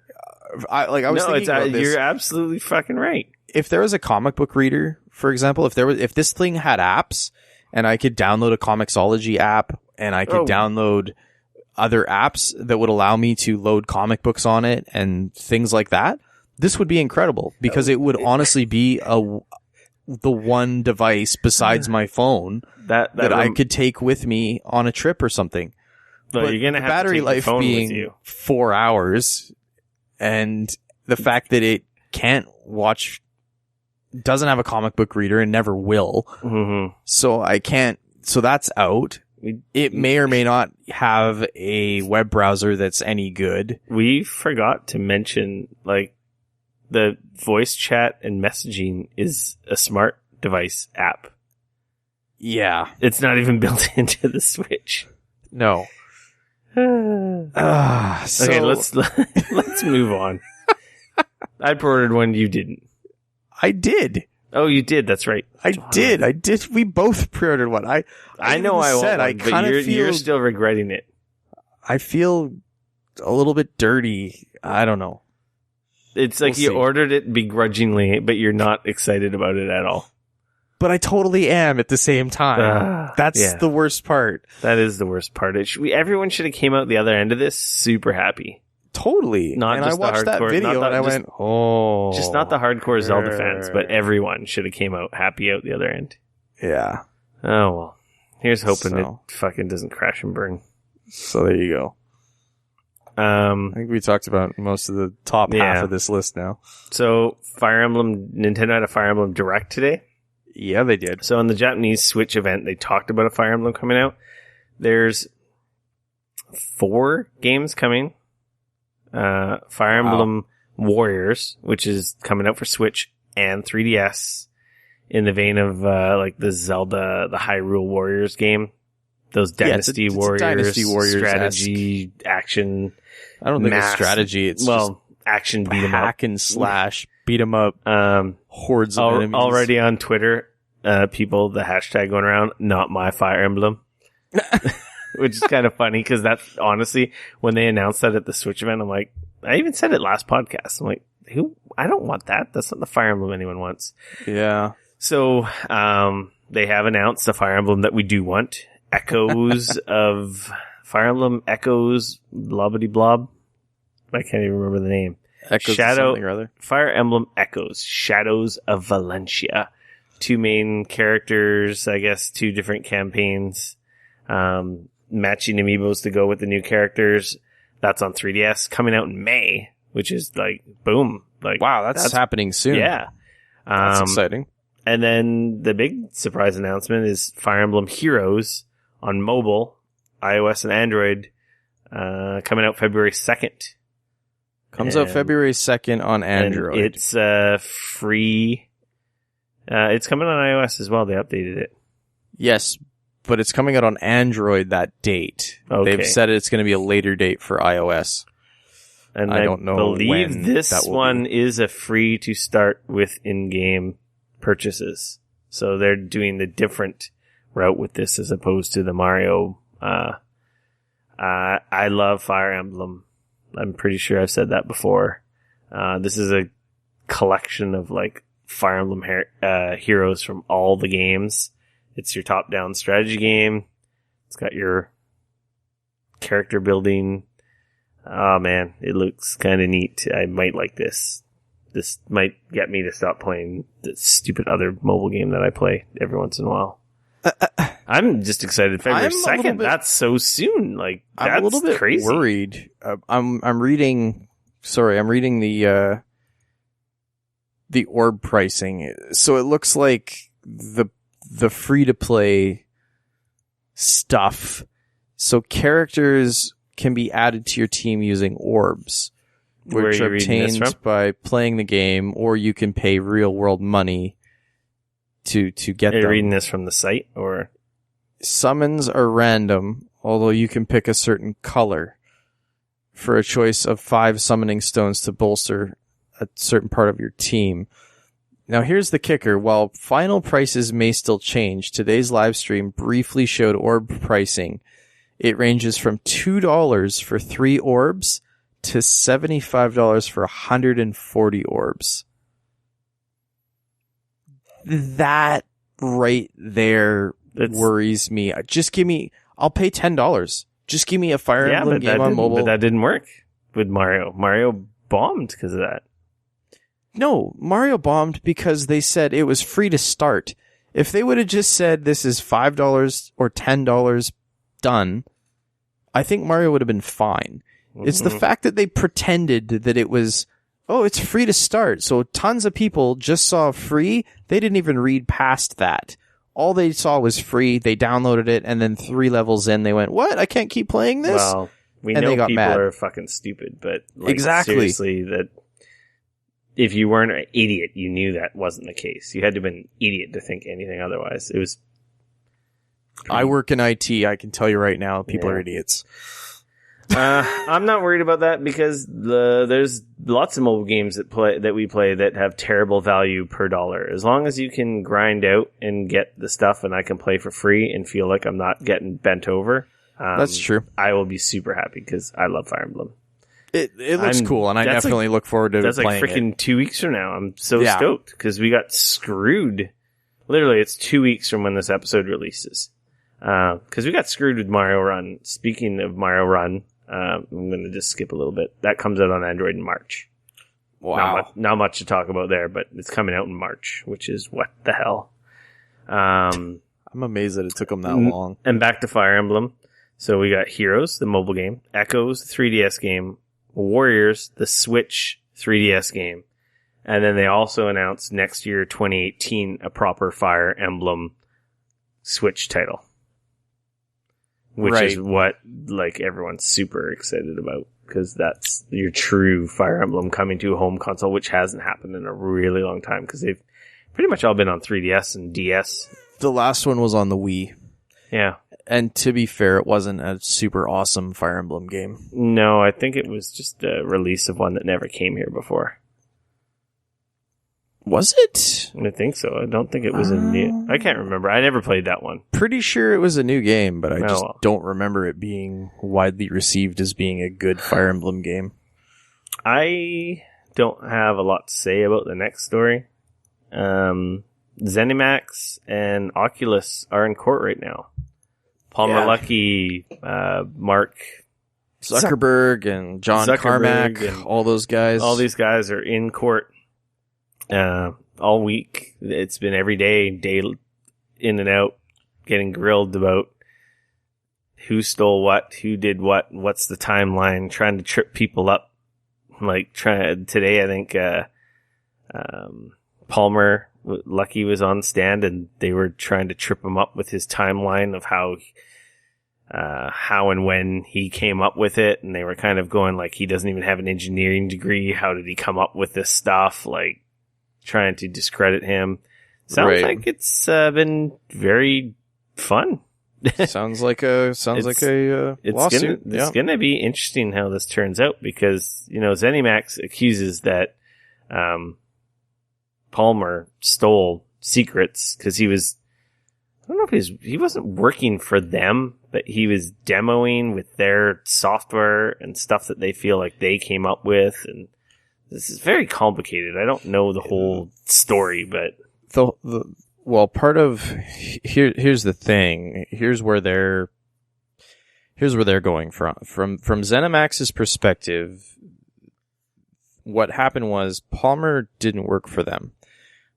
I was thinking about this. You're absolutely fucking right. If there was a comic book reader, for example, if this thing had apps and I could download a Comixology app and I could download other apps that would allow me to load comic books on it and things like that, this would be incredible because it would honestly be the one device besides my phone that I could take with me on a trip or something. But you're gonna have battery to take life your phone being with you. 4 hours, and the fact that it doesn't have a comic book reader and never will. Mm-hmm. So that's out. It may or may not have a web browser that's any good. We forgot to mention, like, the voice chat and messaging is a smart device app. Yeah. It's not even built into the Switch. No. Okay, let's move on. I pre-ordered one, you didn't. I did. Oh, you did. That's right. I did. We both pre-ordered one. I know I want one, but you're still regretting it. I feel a little bit dirty. I don't know. It's like you ordered it begrudgingly, but you're not excited about it at all. But I totally am at the same time. That's the worst part. That is the worst part. Everyone should have came out the other end of this super happy. Totally. Not and just I watched that video and I went, oh. Just not the hardcore Zelda fans, but everyone should have came out happy out the other end. Yeah. Oh, well. Here's hoping it fucking doesn't crash and burn. So there you go. I think we talked about most of the top half of this list now. So Nintendo had a Fire Emblem Direct today. Yeah, they did. So on the Japanese Switch event, they talked about a Fire Emblem coming out. There's 4 games coming. Fire Emblem Warriors, which is coming out for Switch and 3DS, in the vein of like the Zelda, the Hyrule Warriors game. Those Dynasty Warriors, Dynasty Warriors strategy, action. I don't think it's strategy. It's action beat 'em up, hack and slash, beat 'em up. Hordes of enemies. Already on Twitter, people, the hashtag going around, not my Fire Emblem. Which is kind of funny because that's honestly, when they announced that at the Switch event, I'm like, I even said it last podcast. I'm like, I don't want that. That's not the Fire Emblem anyone wants. Yeah. So, they have announced the Fire Emblem that we do want. Echoes of Fire Emblem Echoes, blobbity blob. I can't even remember the name. Echoes of something or other. Fire Emblem Echoes, Shadows of Valencia. 2 main characters, I guess, 2 different campaigns. Matching amiibos to go with the new characters. That's on 3DS, coming out in May, which is like, boom. Like, wow, that's happening soon. Yeah. That's exciting. And then the big surprise announcement is Fire Emblem Heroes on mobile, iOS and Android, coming out February 2nd. Comes out February 2nd on Android. And it's free. It's coming on iOS as well. They updated it. Yes, but it's coming out on Android that date. Okay. They've said it's going to be a later date for iOS. And I don't know believe when this that will one be. is a free to start with in-game purchases. So they're doing the different route with this as opposed to the Mario. I love Fire Emblem. I'm pretty sure I've said that before. This is a collection of like Fire Emblem heroes from all the games. It's your top-down strategy game. It's got your character building. Oh man, it looks kind of neat. I might like this. This might get me to stop playing the stupid other mobile game that I play every once in a while. I'm just excited. February 2nd. That's so soon. Like, that's I'm a little bit crazy. Worried. I'm reading the orb pricing. So it looks like the free to play stuff. So characters can be added to your team using orbs, which are obtained by playing the game, or you can pay real world money to get them. Are you reading this from the site, or? Summons are random, although you can pick a certain color for a choice of 5 summoning stones to bolster a certain part of your team. Now here's the kicker. While final prices may still change, today's live stream briefly showed orb pricing. It ranges from $2 for 3 orbs to $75 for 140 orbs. That right there worries me. I'll pay $10. Just give me a Fire Emblem game on mobile. But that didn't work with Mario. Mario bombed because of that. No, Mario bombed because they said it was free to start. If they would have just said this is $5 or $10 done, I think Mario would have been fine. Mm-hmm. It's the fact that they pretended that it was, it's free to start. So tons of people just saw free. They didn't even read past that. All they saw was free. They downloaded it, and then 3 levels in, they went, "What? I can't keep playing this?" Well, we know people are fucking stupid, but seriously, that if you weren't an idiot, you knew that wasn't the case. You had to have been an idiot to think anything otherwise. It was. I work in IT. I can tell you right now, people are idiots. I'm not worried about that because there's lots of mobile games that we play that have terrible value per dollar. As long as you can grind out and get the stuff, and I can play for free and feel like I'm not getting bent over. That's true. I will be super happy because I love Fire Emblem. It looks cool, and I definitely look forward to playing it. That's like freaking 2 weeks from now. I'm so stoked because we got screwed. Literally, it's 2 weeks from when this episode releases. Because we got screwed with Mario Run. Speaking of Mario Run, I'm going to just skip a little bit. That comes out on Android in March. Wow. Not much to talk about there, but it's coming out in March, which is what the hell. I'm amazed that it took them that long. And back to Fire Emblem. So we got Heroes, the mobile game, Echoes, the 3DS game, Warriors, the Switch 3DS game. And then they also announced next year, 2018, a proper Fire Emblem Switch title. Which is what everyone's super excited about, because that's your true Fire Emblem coming to a home console, which hasn't happened in a really long time, because they've pretty much all been on 3DS and DS. The last one was on the Wii. Yeah. And to be fair, it wasn't a super awesome Fire Emblem game. No, I think it was just a release of one that never came here before. Was it? I think so. I don't think it was a new... I can't remember. I never played that one. Pretty sure it was a new game, but I don't remember it being widely received as being a good Fire Emblem game. I don't have a lot to say about the next story. ZeniMax and Oculus are in court right now. Palmer Luckey, Mark Zuckerberg and John Carmack, and all those guys. All these guys are in court all week. It's been every day in and out, getting grilled about who stole what, who did what, what's the timeline, trying to trip people up. Like today, I think Palmer Luckey was on stand, and they were trying to trip him up with his timeline of how and when he came up with it, and they were kind of going like, he doesn't even have an engineering degree. How did he come up with this stuff? Like trying to discredit him. Sounds like it's been very fun. sounds like a lawsuit. It's gonna be interesting how this turns out, because ZeniMax accuses that Palmer stole secrets because he was, I don't know if he wasn't working for them, but he was demoing with their software and stuff that they feel like they came up with, and this is very complicated. I don't know the whole story, but well, part of here's the thing. Here's where they're going from ZeniMax's perspective. What happened was Palmer didn't work for them,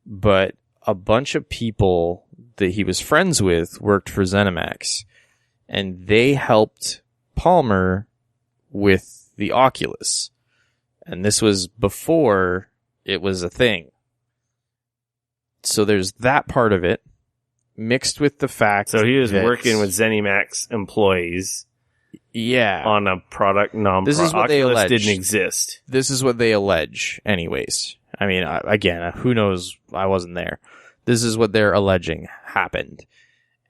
but a bunch of people that he was friends with worked for ZeniMax, and they helped Palmer with the Oculus. And this was before it was a thing. So there's that part of it, mixed with the fact so he was working with ZeniMax employees. Yeah. On a product This is what Oculus they allege. Didn't exist. This is what they allege anyways. I mean, again, who knows? I wasn't there. This is what they're alleging happened.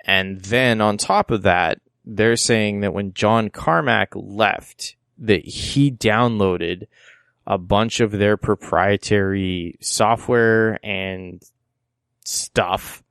And then on top of that, they're saying that when John Carmack left, that he downloaded a bunch of their proprietary software and stuff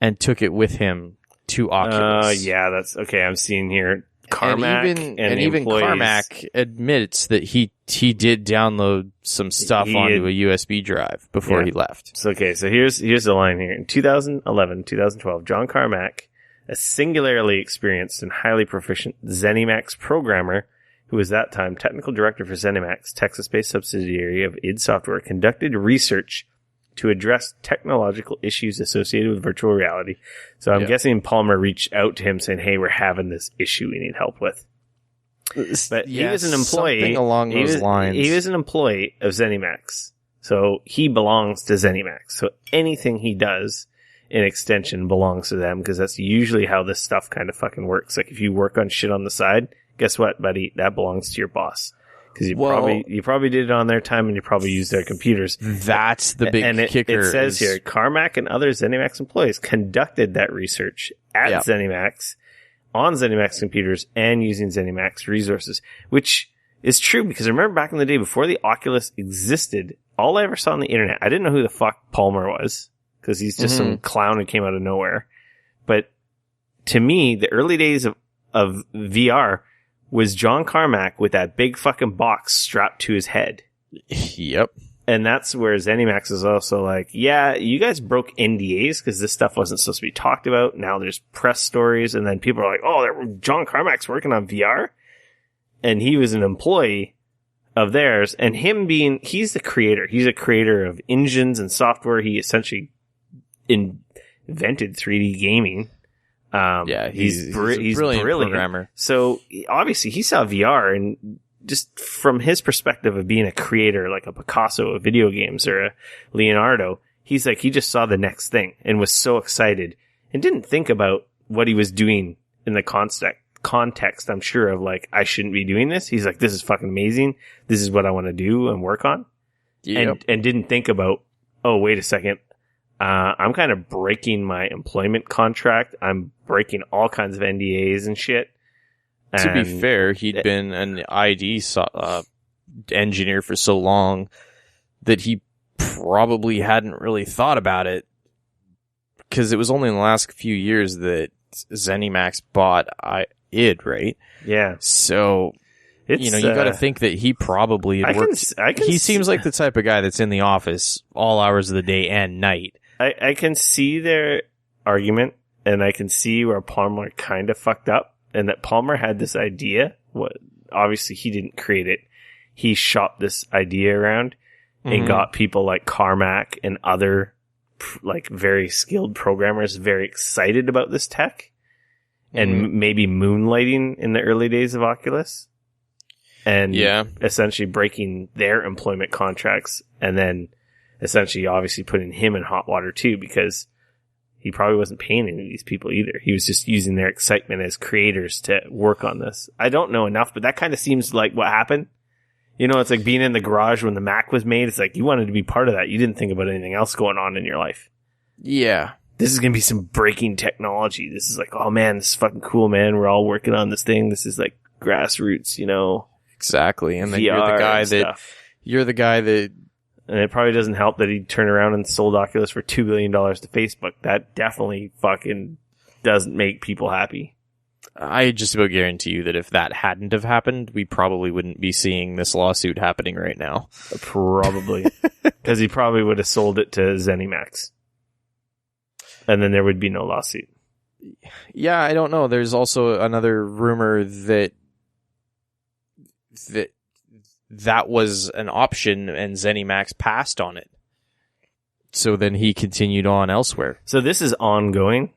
and took it with him to Oculus. Yeah, that's okay. I'm seeing here Carmack and even Carmack admits that he did download some stuff onto a USB drive before he left. So here's the line here. In 2011, 2012, John Carmack, a singularly experienced and highly proficient ZeniMax programmer who was at that time technical director for ZeniMax, Texas-based subsidiary of id Software, conducted research to address technological issues associated with virtual reality. So I'm guessing Palmer reached out to him saying, hey, we're having this issue we need help with. But he was an employee. Something along those lines. He was an employee of ZeniMax. So he belongs to ZeniMax. So anything he does in extension belongs to them, because that's usually how this stuff kind of fucking works. Like if you work on shit on the side, guess what, buddy? That belongs to your boss. Because you probably did it on their time, and you probably used their computers. That's the big kicker. It says here, Carmack and other ZeniMax employees conducted that research at ZeniMax, on ZeniMax computers, and using ZeniMax resources, which is true, because I remember back in the day, before the Oculus existed, all I ever saw on the internet, I didn't know who the fuck Palmer was, because he's just some clown who came out of nowhere. But to me, the early days of VR was John Carmack with that big fucking box strapped to his head. Yep. And that's where ZeniMax is also like, yeah, you guys broke NDAs because this stuff wasn't supposed to be talked about. Now there's press stories, and then people are like, oh, John Carmack's working on VR? And he was an employee of theirs, and he's the creator. He's a creator of engines and software. He essentially invented 3D gaming. He's a brilliant programmer. So obviously he saw VR, and just from his perspective of being a creator, like a Picasso of video games or a Leonardo, he's like, he just saw the next thing and was so excited and didn't think about what he was doing in the context, I'm sure, of like, I shouldn't be doing this. He's like, this is fucking amazing. This is what I want to do and work on. Yep. And didn't think about, oh, wait a second. I'm kind of breaking my employment contract. I'm breaking all kinds of NDAs and shit. To be fair, he'd been an ID engineer for so long that he probably hadn't really thought about it, because it was only in the last few years that ZeniMax bought id, right? Yeah. So, you got to think that he probably had worked. He seems like the type of guy that's in the office all hours of the day and night. I can see their argument, and I can see where Palmer kind of fucked up, and that Palmer had this idea. Obviously, he didn't create it. He shopped this idea around and got people like Carmack and other like very skilled programmers very excited about this tech, and maybe moonlighting in the early days of Oculus, and essentially breaking their employment contracts, and then essentially obviously putting him in hot water too, because he probably wasn't paying any of these people either. He was just using their excitement as creators to work on this. I don't know enough, but that kind of seems like what happened. You know, it's like being in the garage when the Mac was made. It's like you wanted to be part of that. You didn't think about anything else going on in your life. Yeah. This is going to be some breaking technology. This is like, oh man, this is fucking cool, man. We're all working on this thing. This is like grassroots, you know. Exactly. And then you're the guy that and it probably doesn't help that he turned around and sold Oculus for $2 billion to Facebook. That definitely fucking doesn't make people happy. I just about guarantee you that if that hadn't have happened, we probably wouldn't be seeing this lawsuit happening right now. Probably. Because he probably would have sold it to ZeniMax. And then there would be no lawsuit. Yeah, I don't know. There's also another rumor that was an option and ZeniMax passed on it. So then he continued on elsewhere. So this is ongoing,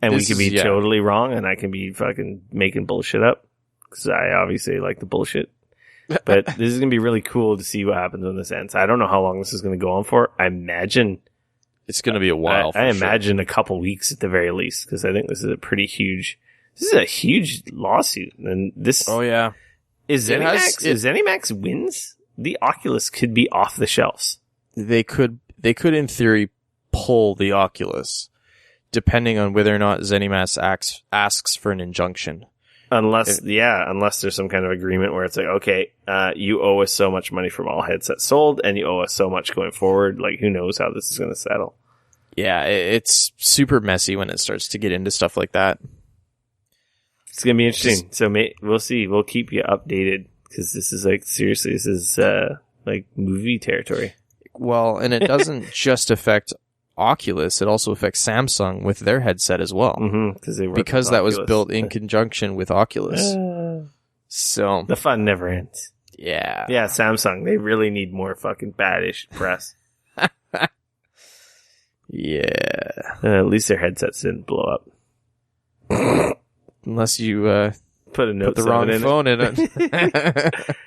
and we could be totally wrong, and I can be fucking making bullshit up, because I obviously like the bullshit. But this is going to be really cool to see what happens when this ends. I don't know how long this is going to go on for. I imagine it's going to be a while. I imagine a couple weeks at the very least, because I think this is a huge lawsuit. And this... Oh, yeah. If ZeniMax wins, the Oculus could be off the shelves. They could in theory pull the Oculus, depending on whether or not ZeniMax asks for an injunction. Unless there's some kind of agreement where it's like, okay, you owe us so much money from all headsets sold, and you owe us so much going forward. Like, who knows how this is going to settle? Yeah, it's super messy when it starts to get into stuff like that. It's going to be interesting. So we'll see. We'll keep you updated, because this is like, seriously, this is like movie territory. Well, and it doesn't just affect Oculus, it also affects Samsung with their headset as well. Because that was built in conjunction with Oculus. So the fun never ends. Yeah. Yeah, Samsung, they really need more fucking badish press. Yeah. At least their headsets didn't blow up. Unless you put the wrong phone in it.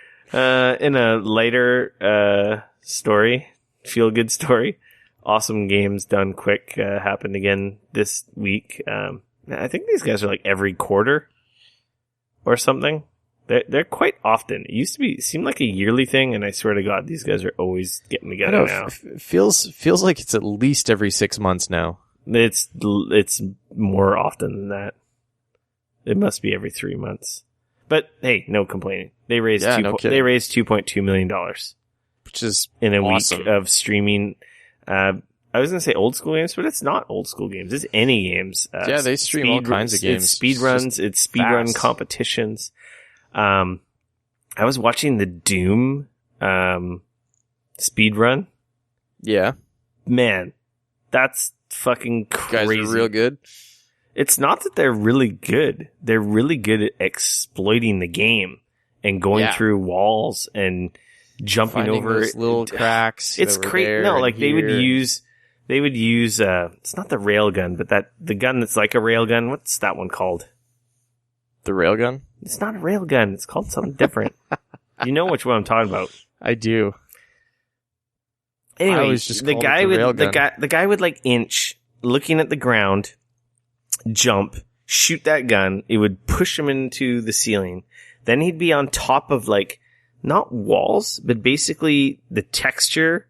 In a lighter story, feel-good story, Awesome Games Done Quick happened again this week. I think these guys are like every quarter or something. They're quite often. It used to seem like a yearly thing, and I swear to God, these guys are always getting together now. Feels like it's at least every 6 months now. It's more often than that. It must be every 3 months. But hey, no complaining. They raised $2.2 million, which is in a awesome. week of streaming. I was going to say old school games, but it's not old school games. It's any games. They stream all kinds of games. It's speed runs. It's speed run competitions. I was watching the Doom speed run. Yeah, man, that's fucking crazy. Guys are real good. It's not that they're really good. They're really good at exploiting the game and going through walls and jumping finding over those little cracks. It's crazy. No, like they would use. It's not the railgun, but the gun that's like a railgun. What's that one called? The railgun? It's not a railgun. It's called something different. You know which one I'm talking about. I do. Anyway, I was just the guy would like inch, looking at the ground, jump, shoot that gun. It would push him into the ceiling. Then he'd be on top of like, not walls, but basically the texture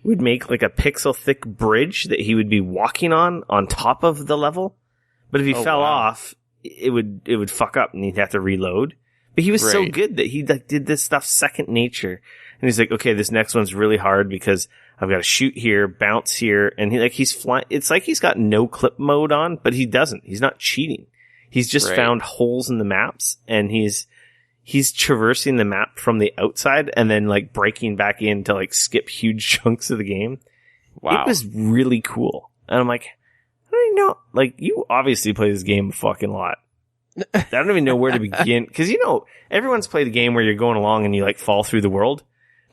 would make like a pixel thick bridge that he would be walking on top of the level. But if he fell off, it would fuck up and he'd have to reload. But he was so good that he like did this stuff second nature. And he's like, okay, this next one's really hard because I've got to shoot here, bounce here, and he's flying. It's like he's got no clip mode on, but he doesn't. He's not cheating. He's just found holes in the maps, and he's traversing the map from the outside and then like breaking back in to like skip huge chunks of the game. Wow. It was really cool. And I'm like, I don't even know. Like, you obviously play this game a fucking lot. I don't even know where to begin. Because, everyone's played a game where you're going along and you, like, fall through the world.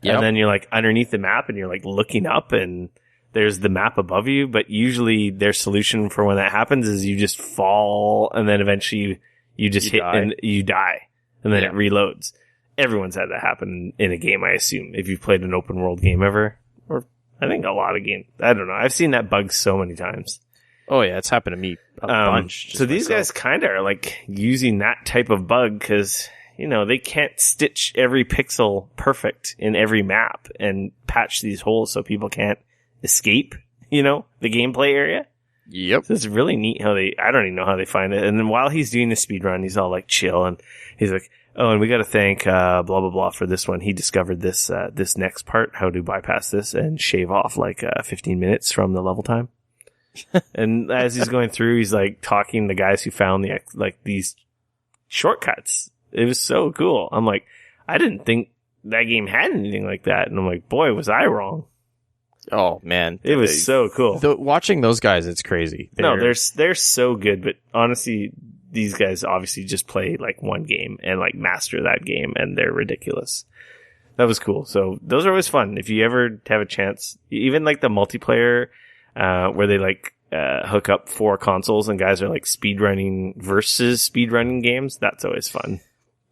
Yep. And then you're, like, underneath the map and you're, like, looking up and there's the map above you. But usually their solution for when that happens is you just fall and then eventually you just hit die. And you die. And then it reloads. Everyone's had that happen in a game, I assume, if you've played an open world game ever. Or I think a lot of games. I don't know. I've seen that bug so many times. Oh, yeah. It's happened to me a bunch. So these guys kind of are like using that type of bug because, they can't stitch every pixel perfect in every map and patch these holes so people can't escape, the gameplay area. Yep. So it's really neat how I don't even know how they find it. And then while he's doing the speed run, he's all like chill and he's like, oh, and we got to thank, blah, blah, blah for this one. He discovered this next part, how to bypass this and shave off like 15 minutes from the level time. And as he's going through, he's like talking to the guys who found these shortcuts. It was so cool. I'm like, I didn't think that game had anything like that. And I'm like, boy, was I wrong. Oh man, it was so cool. Watching those guys, it's crazy. They're so good. But honestly, these guys obviously just play like one game and like master that game, and they're ridiculous. That was cool. So those are always fun. If you ever have a chance, even like the multiplayer, where they like hook up 4 consoles and guys are like speedrunning versus speedrunning games. That's always fun.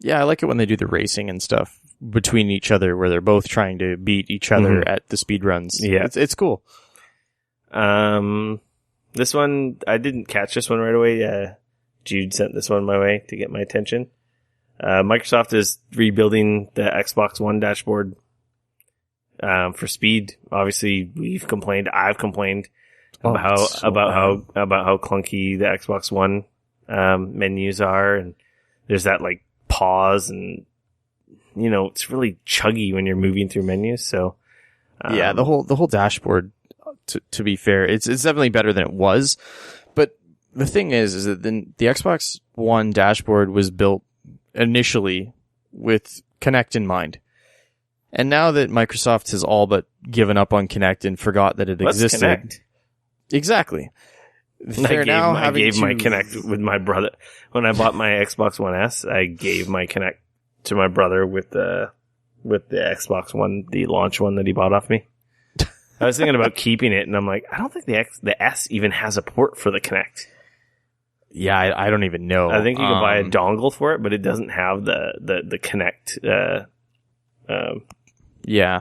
Yeah, I like it when they do the racing and stuff between each other, where they're both trying to beat each other at the speed runs. Yeah, it's cool. This one I didn't catch this one right away. Jude sent this one my way to get my attention. Microsoft is rebuilding the Xbox One dashboard for speed. Obviously, we've complained. I've complained about how clunky the Xbox One menus are, and there's that like pause, and it's really chuggy when you're moving through menus. So yeah, the whole dashboard. To be fair, it's definitely better than it was. But the thing is that the Xbox One dashboard was built initially with Kinect in mind. And now that Microsoft has all but given up on Kinect and forgot that it existed. Kinect? Exactly. I gave my Kinect with my brother. When I bought my Xbox One S, I gave my Kinect to my brother with the Xbox One, the launch one that he bought off me. I was thinking about keeping it, and I'm like, I don't think the S even has a port for the Kinect. Yeah, I don't even know. I think you can buy a dongle for it, but it doesn't have the Kinect. Yeah.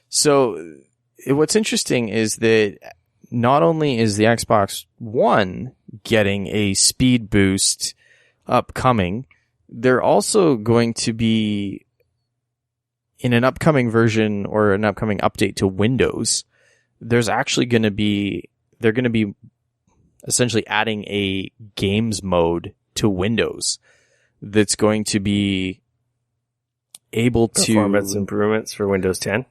So what's interesting is that not only is the Xbox One getting a speed boost upcoming, they're also going to be in an upcoming version or an upcoming update to Windows. They're going to be essentially adding a games mode to Windows that's going to be able to performance improvements for Windows 10.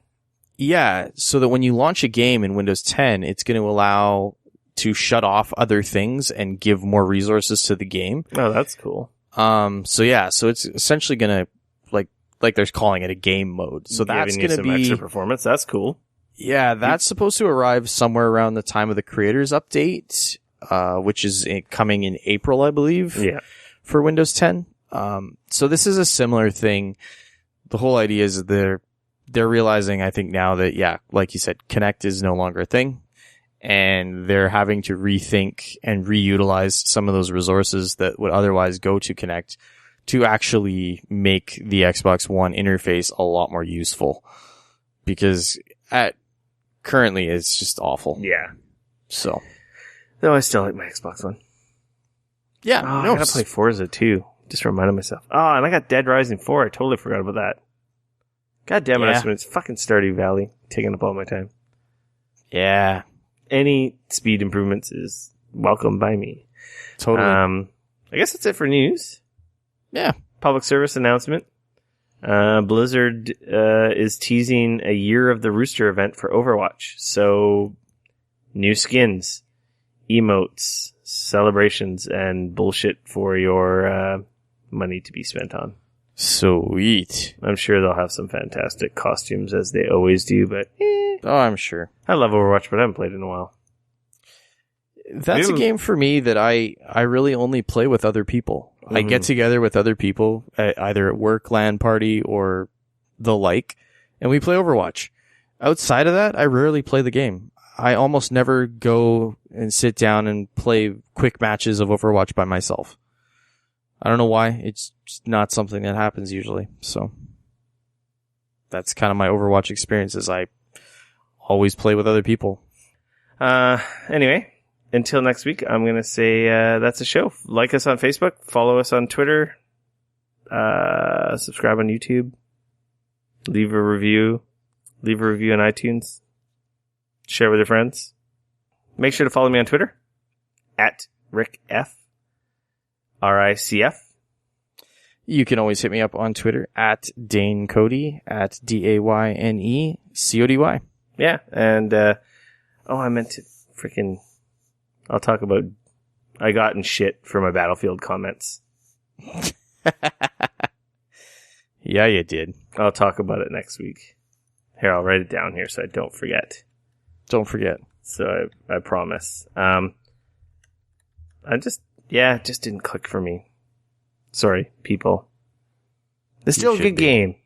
Yeah, so that when you launch a game in Windows 10, it's going to allow to shut off other things and give more resources to the game. Oh, that's cool. So it's essentially going to like they're calling it a game mode. So that's going to be extra performance. That's cool. Yeah, that's supposed to arrive somewhere around the time of the Creators Update, which is coming in April, I believe. Yeah. For Windows 10. So this is a similar thing. The whole idea is they're realizing, I think now that, yeah, like you said, Kinect is no longer a thing, and they're having to rethink and reutilize some of those resources that would otherwise go to Kinect to actually make the Xbox One interface a lot more useful, because currently it's just awful. Yeah. So. No, I still like my Xbox One. Yeah. I gotta play Forza too. Just reminded myself. Oh, and I got Dead Rising 4. I totally forgot about that. God damn it, I spent fucking Stardew Valley taking up all my time. Yeah. Any speed improvements is welcome by me. Totally. I guess that's it for news. Yeah. Public service announcement. Blizzard is teasing a Year of the Rooster event for Overwatch. So, new skins, emotes, celebrations, and bullshit for your money to be spent on. Sweet. I'm sure they'll have some fantastic costumes, as they always do, but oh, I'm sure. I love Overwatch, but I haven't played in a while. That's a game for me that I really only play with other people. Mm-hmm. I get together with other people, either at work, LAN party, or the like, and we play Overwatch. Outside of that, I rarely play the game. I almost never go and sit down and play quick matches of Overwatch by myself. I don't know why. It's just not something that happens usually. So that's kind of my Overwatch experience, is I always play with other people. Anyway, until next week, I'm going to say that's a show. Like us on Facebook, follow us on Twitter, subscribe on YouTube, leave a review on iTunes, share with your friends. Make sure to follow me on Twitter, at RickF, RICF. You can always hit me up on Twitter, at Dane Cody, at DAYNE CODY. Yeah, and, I meant to I'll talk about, I got in shit for my Battlefield comments. Yeah, you did. I'll talk about it next week. Here, I'll write it down here so I don't forget. Don't forget. So I promise. It just didn't click for me. Sorry, people. It's still a good game.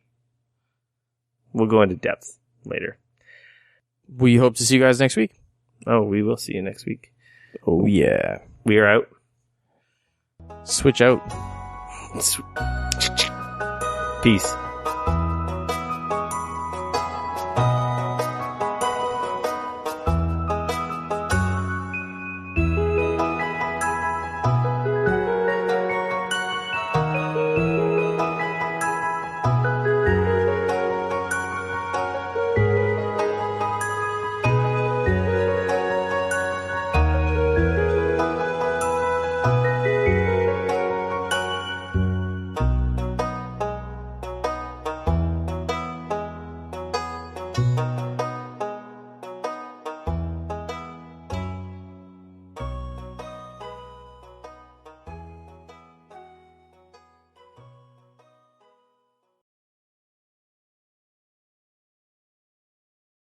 We'll go into depth later. We hope to see you guys next week. Oh, we will see you next week. Oh, yeah. We are out. Switch out. Peace.